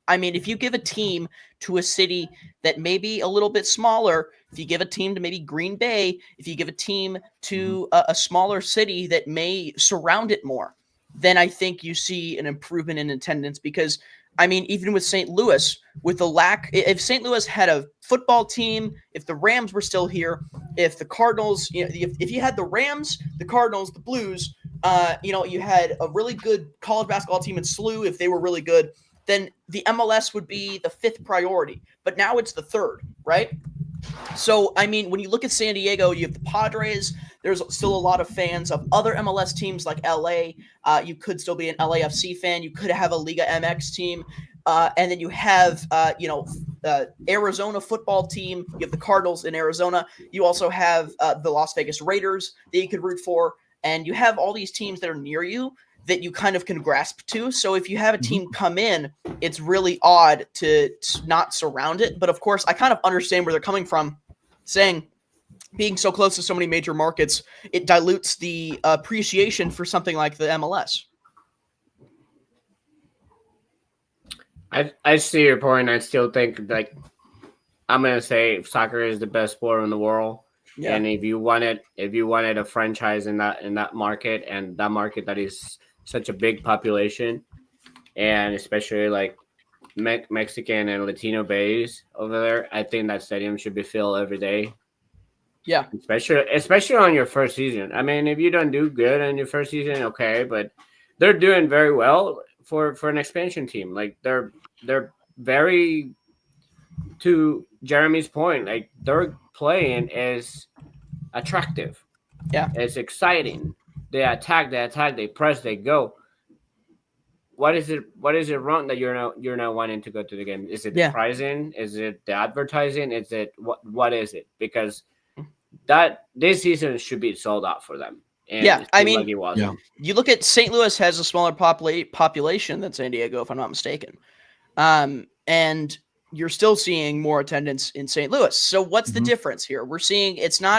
I mean, if you give a team to a city that may be a little bit smaller, if you give a team to maybe Green Bay, if you give a team to a smaller city that may surround it more, then I think you see an improvement in attendance. Because, I mean, even with St. Louis, with the lack, if St. Louis had a football team, if the Rams were still here, if the Cardinals, if you had the Rams, the Cardinals, the Blues, you had a really good college basketball team in SLU, if they were really good, then the MLS would be the 5th priority. But now it's the 3rd, right? So, I mean, when you look at San Diego, you have the Padres. There's still a lot of fans of other MLS teams like LA. You could still be an LAFC fan. You could have a Liga MX team. And then you have, Arizona football team. You have the Cardinals in Arizona. You also have the Las Vegas Raiders that you could root for. And you have all these teams that are near you that you kind of can grasp to. So if you have a team come in, it's really odd to not surround it. But of course, I kind of understand where they're coming from, saying being so close to so many major markets, it dilutes the appreciation for something like the MLS. I see your point. I still think, like, I'm gonna say soccer is the best sport in the world. Yeah. And if you wanted a franchise in that market, and that market that is such a big population, and especially like Mexican and Latino base over there, I think that stadium should be filled every day. Yeah, especially on your first season. I mean, if you don't do good in your first season, okay, but they're doing very well for an expansion team. Like they're very, to Jeremy's point, like their playing is attractive. Yeah, it's exciting. They attack, they press, they go. What is it wrong that you're not wanting to go to the game? Is it the pricing? Is it the advertising? Is it what is it? Because that this season should be sold out for them. And I mean, you look at St. Louis has a smaller population than San Diego, if I'm not mistaken. And you're still seeing more attendance in St. Louis. So what's the difference here? We're seeing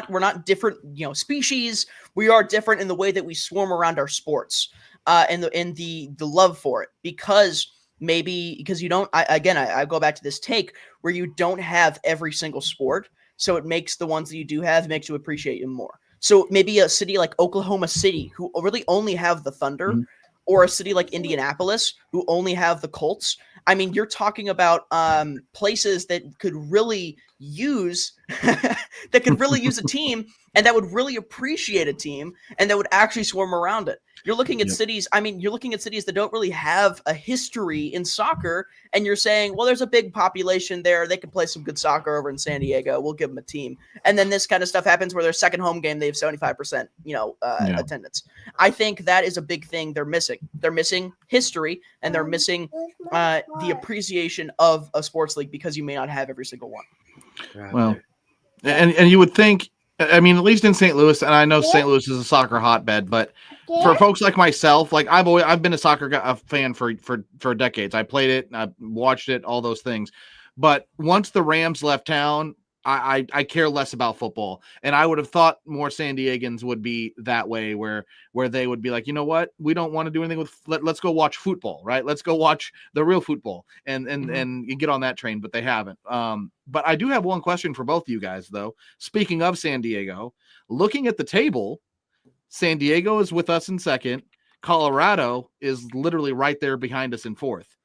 we're not different, species. We are different in the way that we swarm around our sports, and the love for it, because you don't, I go back to this take where you don't have every single sport. So it makes the ones that you do have, makes you appreciate them more. So maybe a city like Oklahoma City, who really only have the Thunder, or a city like Indianapolis, who only have the Colts. I mean, you're talking about places that could really use a team, and that would really appreciate a team, and that would actually swarm around it. You're looking at cities. I mean, you're looking at cities that don't really have a history in soccer, and you're saying, well, there's a big population there. They can play some good soccer over in San Diego. We'll give them a team. And then this kind of stuff happens where their second home game, they have 75%, attendance. I think that is a big thing they're missing. They're missing history, and they're missing the appreciation of a sports league, because you may not have every single one. Well, and you would think, I mean, at least in St. Louis, and I know St. Louis is a soccer hotbed, but for folks like myself, like I've been a soccer fan for decades. I played it, I watched it, all those things. But once the Rams left town, I care less about football. And I would have thought more San Diegans would be that way, where they would be like, you know what, we don't want to do anything with, let's go watch football, right? Let's go watch the real football and you get on that train, but they haven't. But I do have one question for both of you guys, though. Speaking of San Diego, looking at the table, San Diego is with us in second. Colorado is literally right there behind us in fourth.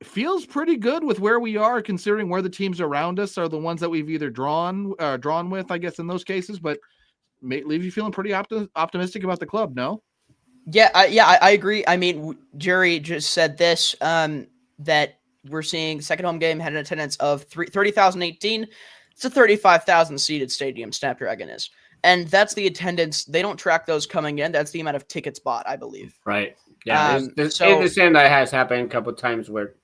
Feels pretty good with where we are, considering where the teams around us are the ones that we've either drawn with, I guess, in those cases, but may leave you feeling pretty optimistic about the club, no? Yeah, I agree. I mean, Jerry just said this, that we're seeing second home game had an attendance of 30,018. It's a 35,000 seated stadium, Snapdragon is. And that's the attendance. They don't track those coming in. That's the amount of tickets bought, I believe. Right. Yeah. The same that has happened a couple of times where,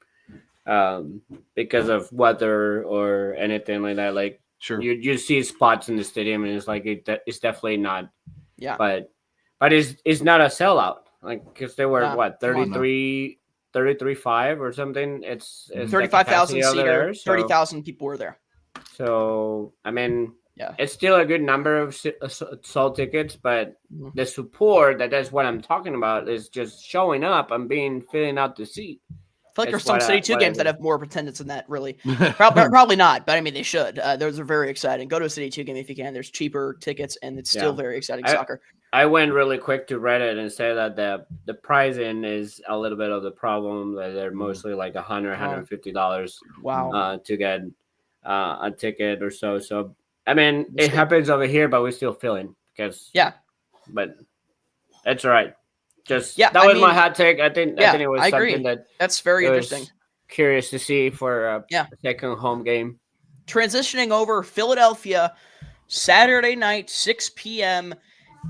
because of weather or anything like that, like sure, you see spots in the stadium and it's like it's definitely not. Yeah. But it's not a sellout, like, because they were 33.5 or something. It's 35,000 seater. 30,000 people were there. So I mean, yeah, it's still a good number of sold tickets, but the support, that's what I'm talking about, is just showing up and filling out the seat. I feel like there's some City 2 games that have more attendance than that, really. Probably not, but I mean, they should. Those are very exciting. Go to a City 2 game if you can. There's cheaper tickets, and it's still very exciting soccer. I went really quick to Reddit and said that the pricing is a little bit of the problem. That they're mostly like $150 to get a ticket or so. So, I mean, it happens over here, but we're still feeling. But it's all right. Just Yeah, that I was my mean, hot take. I think yeah, it was I something agree. that That's very it interesting. was curious to see for a Yeah. second home game. Transitioning over, Philadelphia, Saturday night, 6 p.m.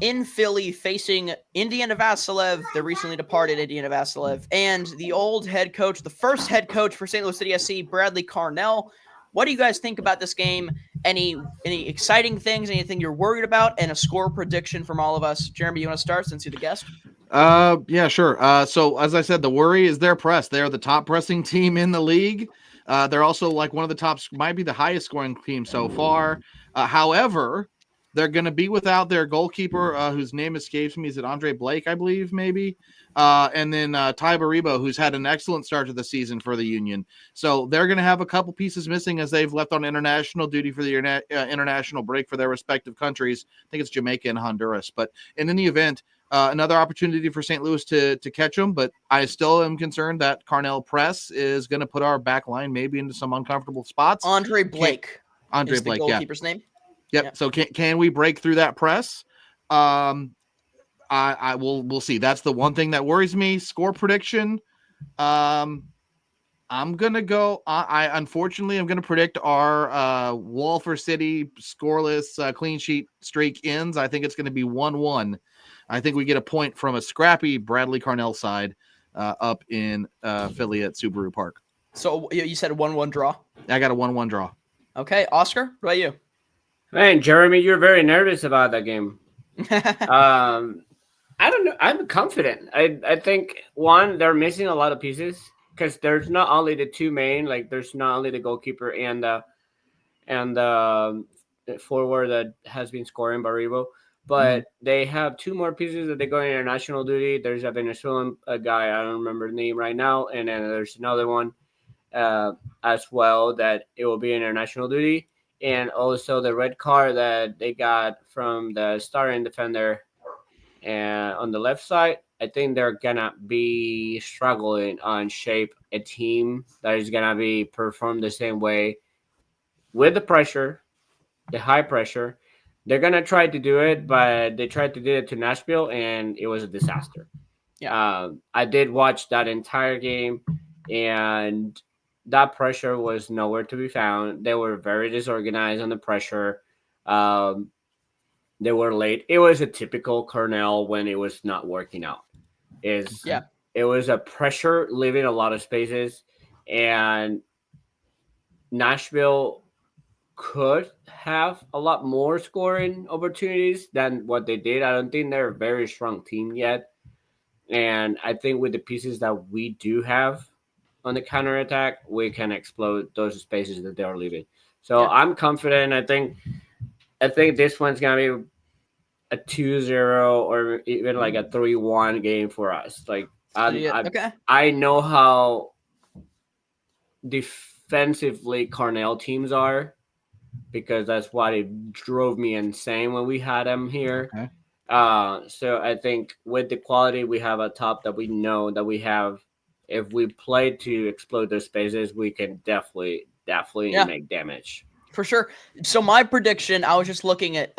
in Philly, facing Indiana Vassilev, the recently departed Indiana Vassilev, and the old head coach, the first head coach for St. Louis City SC, Bradley Carnell. What do you guys think about this game? Any exciting things? Anything you're worried about? And a score prediction from all of us. Jeremy, you want to start since you're the guest? Yeah, sure. So as I said, the worry is their press. They're the top pressing team in the league. They're also like one of the top, might be the highest scoring team so far. However, they're going to be without their goalkeeper, whose name escapes me. Is it Andre Blake, I believe, maybe? And then Ty Baribo, who's had an excellent start to the season for the Union. So they're going to have a couple pieces missing as they've left on international duty for the international break for their respective countries. I think it's Jamaica and Honduras. But in any event, another opportunity for St. Louis to catch them, but I still am concerned that Carnell press is going to put our back line maybe into some uncomfortable spots. Andre Blake Andre is the Blake, goalkeeper's name. Yep. Yeah. So can we break through that press? We'll see. That's the one thing that worries me. Score prediction. I'm gonna go. Unfortunately, I'm gonna predict our Walfer City scoreless clean sheet streak ends. I think it's going to be 1-1. I think we get a point from a scrappy Bradley Carnell side up in Philly at Subaru Park. So you said a 1-1 draw. I got a 1-1 draw. Okay, Oscar, what about you? Man, Jeremy, you're very nervous about that game. I don't know. I'm confident. I think one, they're missing a lot of pieces because there's not only the two main, like there's not only the goalkeeper and the forward that has been scoring Baribo, but they have two more pieces that they go international duty. There's a Venezuelan guy, I don't remember the name right now, and then there's another one as well that it will be international duty, and also the red card that they got from the starting defender. And on the left side, I think they're gonna be struggling on shape a team that is gonna be performed the same way with the pressure, the high pressure. They're gonna try to do it, but they tried to do it to Nashville, and it was a disaster. Yeah. I did watch that entire game, and that pressure was nowhere to be found. They were very disorganized on the pressure. They were late. It was a typical Cornell when it was not working out. It was a pressure leaving a lot of spaces, and Nashville could have a lot more scoring opportunities than what they did. I don't think they're a very strong team yet. And I think with the pieces that we do have on the counterattack, we can explode those spaces that they are leaving. So I'm confident. I think this one's gonna be a 2-0 or even like a 3-1 game for us. Like I know how defensively Carnell teams are, because that's why it drove me insane when we had them here. Okay. So I think with the quality we have at top that we know that we have, if we play to explode those spaces, we can definitely make damage. For sure. So my prediction, I was just looking at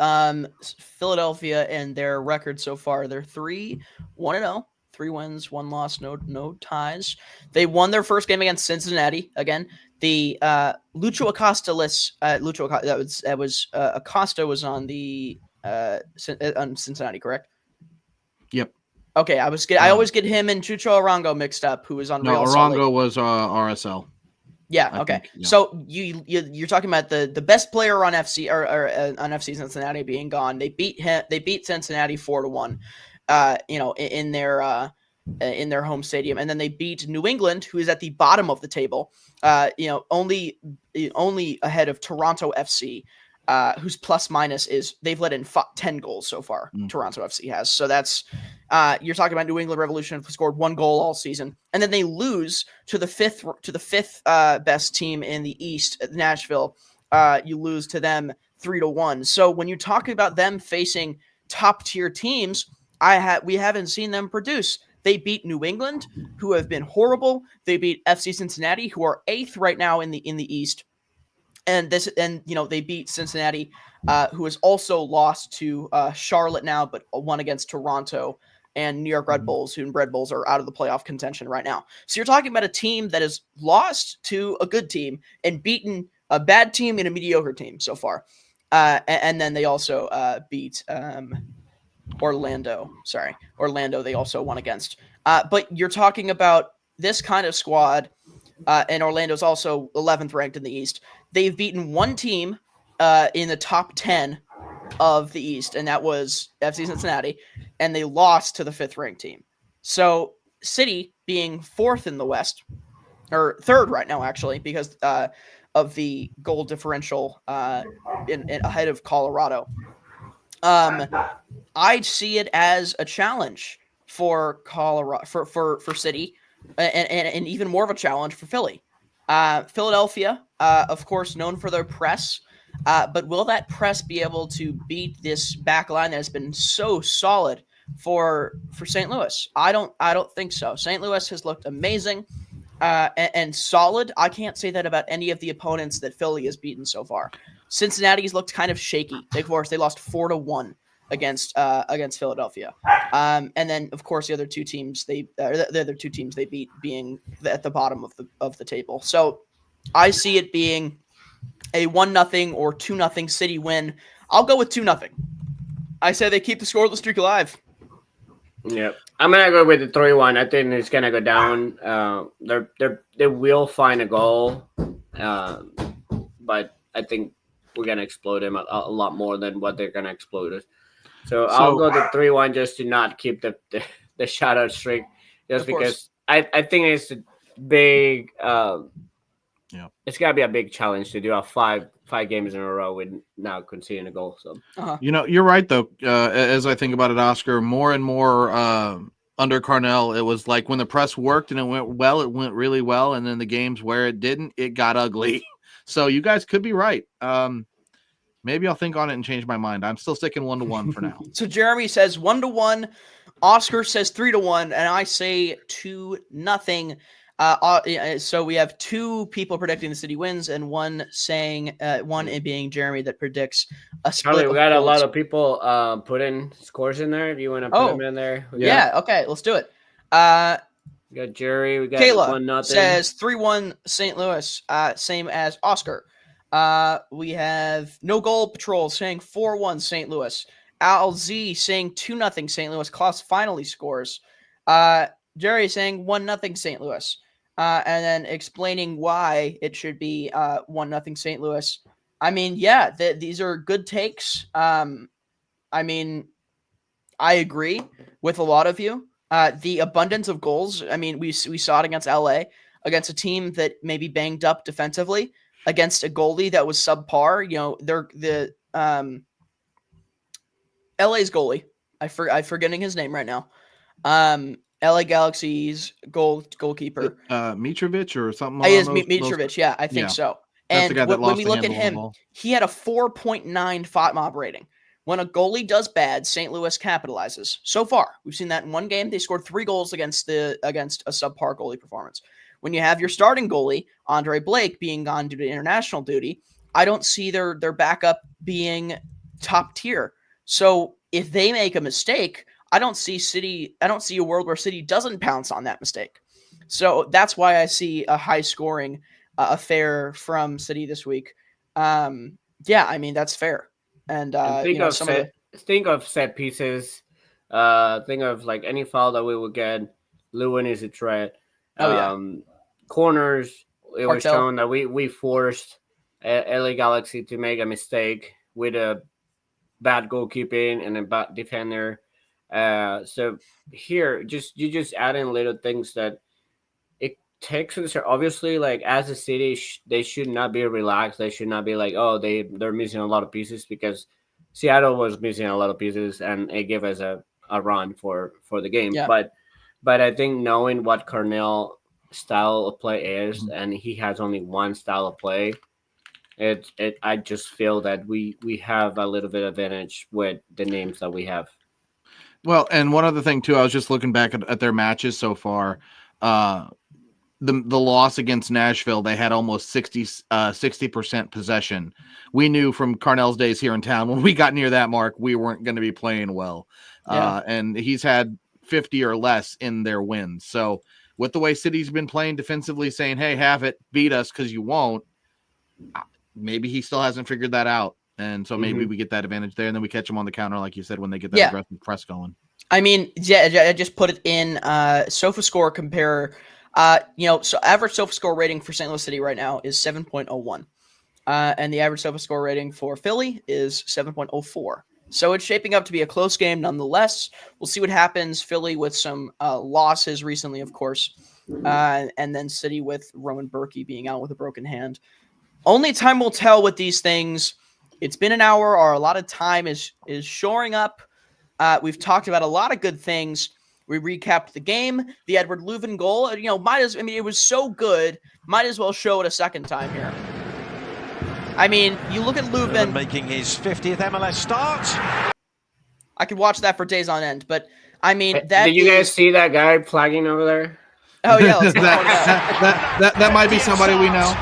Philadelphia and their record so far. They're 3-1-0, 3 wins, 1 loss, no ties. They won their first game against Cincinnati. Again, the Lucho Acosta list. Acosta was on the on Cincinnati, correct? Yep. Okay, I always get him and Chucho Arango mixed up, who was on Real Salt Lake. Arango was RSL. Yeah. I okay. think, yeah. So you're talking about the best player on FC or on FC Cincinnati being gone. They beat him. They beat Cincinnati 4-1. In their home stadium, and then they beat New England, who is at the bottom of the table. Only ahead of Toronto FC, whose plus minus is they've let in 10 goals so far. Toronto FC has. So that's you're talking about New England Revolution who scored 1 goal all season, and then they lose to the fifth best team in the East, Nashville. You lose to them 3-1. So when you're talking about them facing top tier teams, we haven't seen them produce. They beat New England, who have been horrible. They beat FC Cincinnati, who are 8th right now in the East. And they beat Cincinnati, who has also lost to Charlotte now, but won against Toronto and New York Red Bulls, who Red Bulls are out of the playoff contention right now. So you're talking about a team that has lost to a good team and beaten a bad team and a mediocre team so far. And then they also beat Orlando. Sorry, Orlando they also won against. But you're talking about this kind of squad, and Orlando's also 11th ranked in the East. They've beaten one team in the top 10 of the East, and that was FC Cincinnati, and they lost to the 5th ranked team. So City being 4th in the West, or 3rd right now actually, because of the goal differential in ahead of Colorado. I see it as a challenge for Colorado for City, and even more of a challenge for Philly. Philadelphia, of course, known for their press, but will that press be able to beat this back line that has been so solid for St. Louis? I don't think so. St. Louis has looked amazing and solid. I can't say that about any of the opponents that Philly has beaten so far. Cincinnati's looked kind of shaky. Of course, they lost 4-1 against Philadelphia, and then of course the other two teams they beat being at the bottom of the table. So I see it being a 1-0 or 2-0 City win. I'll go with 2-0. I say they keep the scoreless streak alive. Yep, I'm gonna go with the 3-1. I think it's gonna go down. They will find a goal, but I think we're gonna explode them a lot more than what they're gonna explode us. So I'll go the 3-1 just to not keep the shutout streak, just because I think it's a big. It's gotta be a big challenge to do a five games in a row with now conceding a goal. So you're right though. As I think about it, Oscar, more and more under Carnell, it was like when the press worked and it went really well, and then the games where it didn't, it got ugly. So you guys could be right. Maybe I'll think on it and change my mind. I'm still sticking 1-1 for now. So Jeremy says 1-1, Oscar says 3-1, and I say 2-0. So we have 2 people predicting the City wins, and one saying one being Jeremy that predicts a split. Charlie, we got a lot of people put in scores in there. If you want to put them in there, okay, let's do it. We got Jerry. We got Kayla 1-0. Says 3-1 St. Louis, same as Oscar. We have No Goal Patrol saying 4-1 St. Louis. Al Z saying 2-0 St. Louis. Klaus finally scores. Jerry saying 1-0 St. Louis. And then explaining why it should be 1-0 St. Louis. I mean, yeah, these are good takes. I mean, I agree with a lot of you. The abundance of goals. I mean, we saw it against LA, against a team that maybe banged up defensively, against a goalie that was subpar. You know, the LA's goalie. I'm forgetting his name right now. LA Galaxy's goalkeeper. Mitrovic or something. He is Mitrovic. Yeah, I think so. That's And when we look at him, he had a 4.9 FOTMOB rating. When a goalie does bad, St. Louis capitalizes. So far, we've seen that in one game. They scored 3 goals against a subpar goalie performance. When you have your starting goalie, Andre Blake, being gone due to international duty, I don't see their backup being top tier. So if they make a mistake, I don't see a world where City doesn't pounce on that mistake. So that's why I see a high scoring affair from City this week. Yeah, I mean, that's fair. And think of set pieces. Think of like any foul that we would get. Lewin is a threat. Corners. It was shown that we forced LA Galaxy to make a mistake with a bad goalkeeping and a bad defender. So here, you just add in little things that it takes us. Obviously, like as a City, they should not be relaxed. They should not be like, oh, they're missing a lot of pieces, because Seattle was missing a lot of pieces and it gave us a run for the game. Yeah. But I think knowing what Carnell style of play is, and he has only one style of play, I just feel that we have a little bit of advantage with the names that we have. Well, and one other thing too, I was just looking back at their matches so far. The loss against Nashville, they had almost 60% possession. We knew from Carnell's days here in town, when we got near that mark, we weren't going to be playing well. Yeah. And he's had 50 or less in their wins. So with the way City's been playing defensively, saying, hey, have it, beat us because you won't, maybe he still hasn't figured that out. And so maybe we get that advantage there, and then we catch them on the counter, like you said, when they get that aggressive press going. I mean, I just put it in SofaScore compare. So average SofaScore rating for St. Louis City right now is 7.01. And the average SofaScore rating for Philly is 7.04. So it's shaping up to be a close game nonetheless. We'll see what happens. Philly with some losses recently, of course, and then City with Roman Berkey being out with a broken hand. Only time will tell with these things. It's been an hour, or a lot of time is shoring up. We've talked about a lot of good things. We recapped the game, the Edward Leuven goal. It was so good. Might as well show it a second time here. I mean, you look at Leuven making his 50th MLS start. I could watch that for days on end, but I mean, did you guys see that guy flagging over there? Oh yeah, let's that might be somebody we know.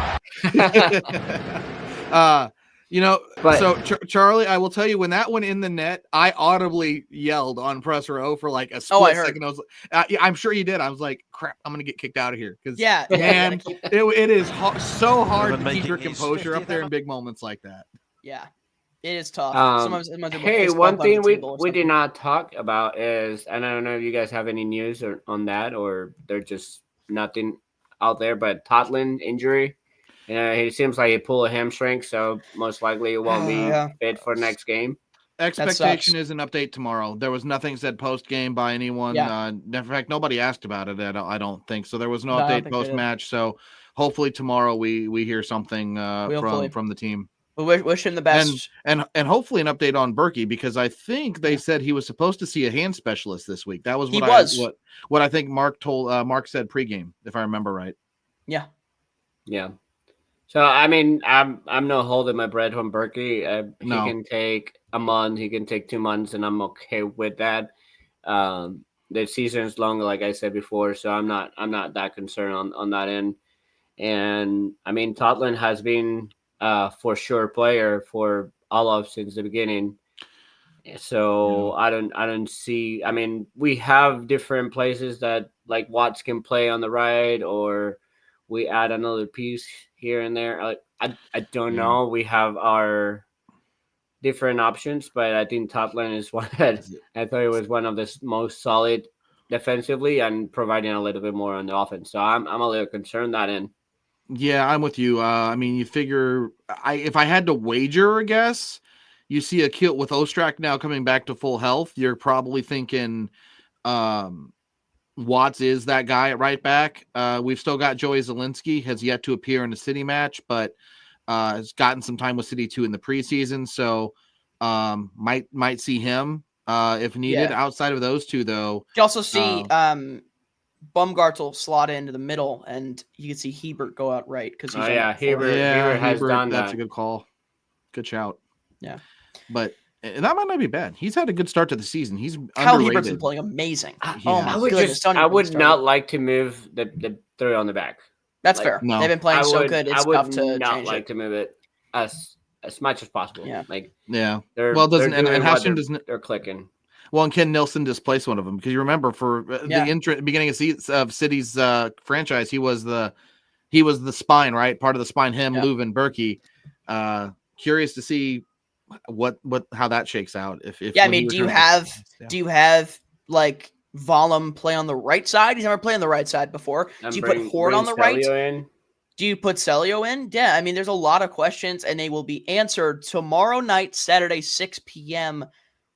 Charlie, I will tell you, when that went in the net, I audibly yelled on press row for like a split second. I'm sure you did. I was like, crap, I'm going to get kicked out of here. Because, man, it is so hard to keep your composure up there in big moments like that. Yeah, it is tough. Hey, one thing we did not talk about is, and I don't know if you guys have any news on that, or there's just nothing out there, but Totland injury. He seems like he pulled a hamstring, so most likely it won't be fit for next game. Expectation is an update tomorrow. There was nothing said post game by anyone. Yeah. In fact, nobody asked about it. I don't think so. There was no update post match. So hopefully tomorrow we hear something from the team. We wish him the best, and hopefully an update on Berkey, because I think they said he was supposed to see a hand specialist this week. That was what I think Mark said pregame, if I remember right. Yeah. So I mean, I'm not holding my breath on Berkey. He can take a month, he can take 2 months, and I'm okay with that. The season is long, like I said before, so I'm not that concerned on that end. And I mean, Totland has been for sure player for all of since the beginning. So I don't see. I mean, we have different places that like Watts can play on the right, or we add another piece here and there. I don't know. We have our different options, but I think Totland is one that I thought it was one of the most solid defensively and providing a little bit more on the offense. So I'm a little concerned that end. Yeah, I'm with you. I mean, you figure if I had to wager, I guess you see a kill with Ostrak now coming back to full health. You're probably thinking Watts is that guy at right back. We've still got Joey Zielinski, has yet to appear in a City match, but has gotten some time with City 2 in the preseason. So might see him if needed. Yeah. Outside of those two, though, you also see Baumgartel slot into the middle, and you can see Hebert go out right because he's Hebert has done that. That's a good call. Good shout. Yeah, but that might not be bad. He's had a good start to the season. He's Kyle Hebert's been playing amazing. Oh my goodness! I would not like to move the three on the back. That's fair. No. They've been playing so good. It's tough to not change like it. to move it as much as possible. Yeah, they're clicking. Well, and Ken Nilsson displaced one of them because you remember for the beginning of City's franchise, he was the spine, right? Part of the spine. Leuven, Berkey. Curious to see how that shakes out. If I mean, do you have like Volum play on the right side? He's never played on the right side before. Do you put Horde on the right? Do you put Celio in? Yeah, I mean, there's a lot of questions, and they will be answered tomorrow night, Saturday, 6 p.m.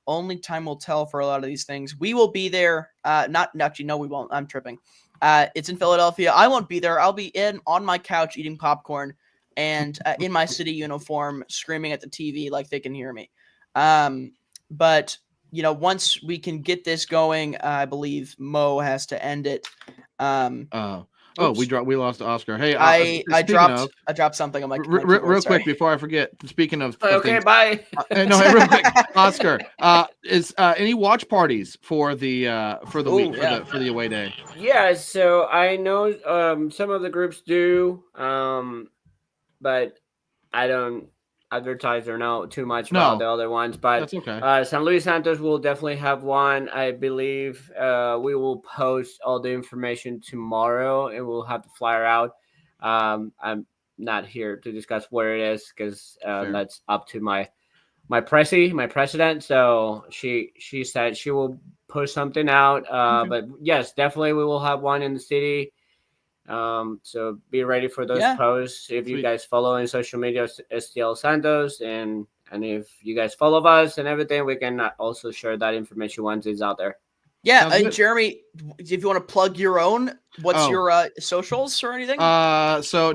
Only time will tell for a lot of these things. We will be there. No, we won't. I'm tripping. It's in Philadelphia. I won't be there. I'll be on my couch eating popcorn and in my City uniform, screaming at the TV like they can hear me. But once we can get this going, I believe Mo has to end it. We lost Oscar. Hey, I dropped something on my real quick before I forget. Speaking of okay, things, bye. No, real quick, Oscar. Is any watch parties for the week for the away day? Yeah, so I know some of the groups do, but I don't advertise or know too much about the other ones, but that's okay. San Luis Santos will definitely have one. I believe we will post all the information tomorrow, and we'll have the flyer out. I'm not here to discuss where it is because that's up to my president. So she said she will push something out. But yes, definitely we will have one in the city. So be ready for those posts. If you guys follow in social media, STL Santos, and if you guys follow us and everything, we can also share that information once it's out there. Yeah, and Jeremy, if you want to plug your own, what's your socials or anything? So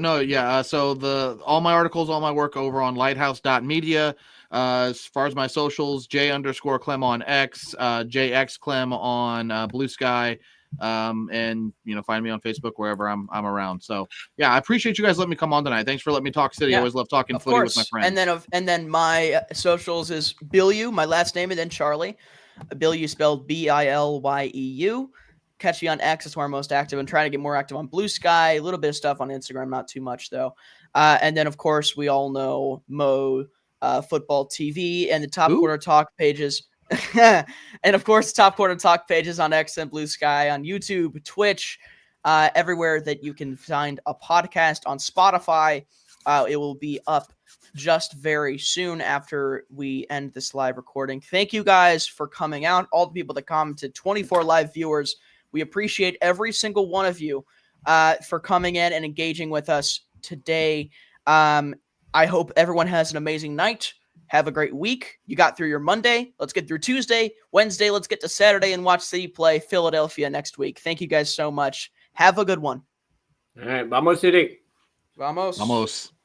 all my articles, all my work over on lighthouse.media. As far as my socials, J_Clem on X, JXClem on Blue Sky. And find me on Facebook wherever I'm around. So yeah, I appreciate you guys letting me come on tonight. Thanks for letting me talk city. I always love talking footy with my friends. And then my socials is Bilyu, my last name, and then Charlie. Bilyu spelled Bilyu. Catch me on X. That's where I'm most active. I'm trying to get more active on Blue Sky. A little bit of stuff on Instagram, not too much though. And then of course we all know Mo Football TV and the Top Quarter Talk pages. And of course, Top Quarter Talk pages on X and Blue Sky, on YouTube, Twitch, everywhere that you can find a podcast, on Spotify. It will be up just very soon after we end this live recording. Thank you guys for coming out. All the people that commented, 24 live viewers. We appreciate every single one of you for coming in and engaging with us today. I hope everyone has an amazing night. Have a great week. You got through your Monday. Let's get through Tuesday. Wednesday, let's get to Saturday and watch City play Philadelphia next week. Thank you guys so much. Have a good one. All right. Vamos, City. Vamos. Vamos.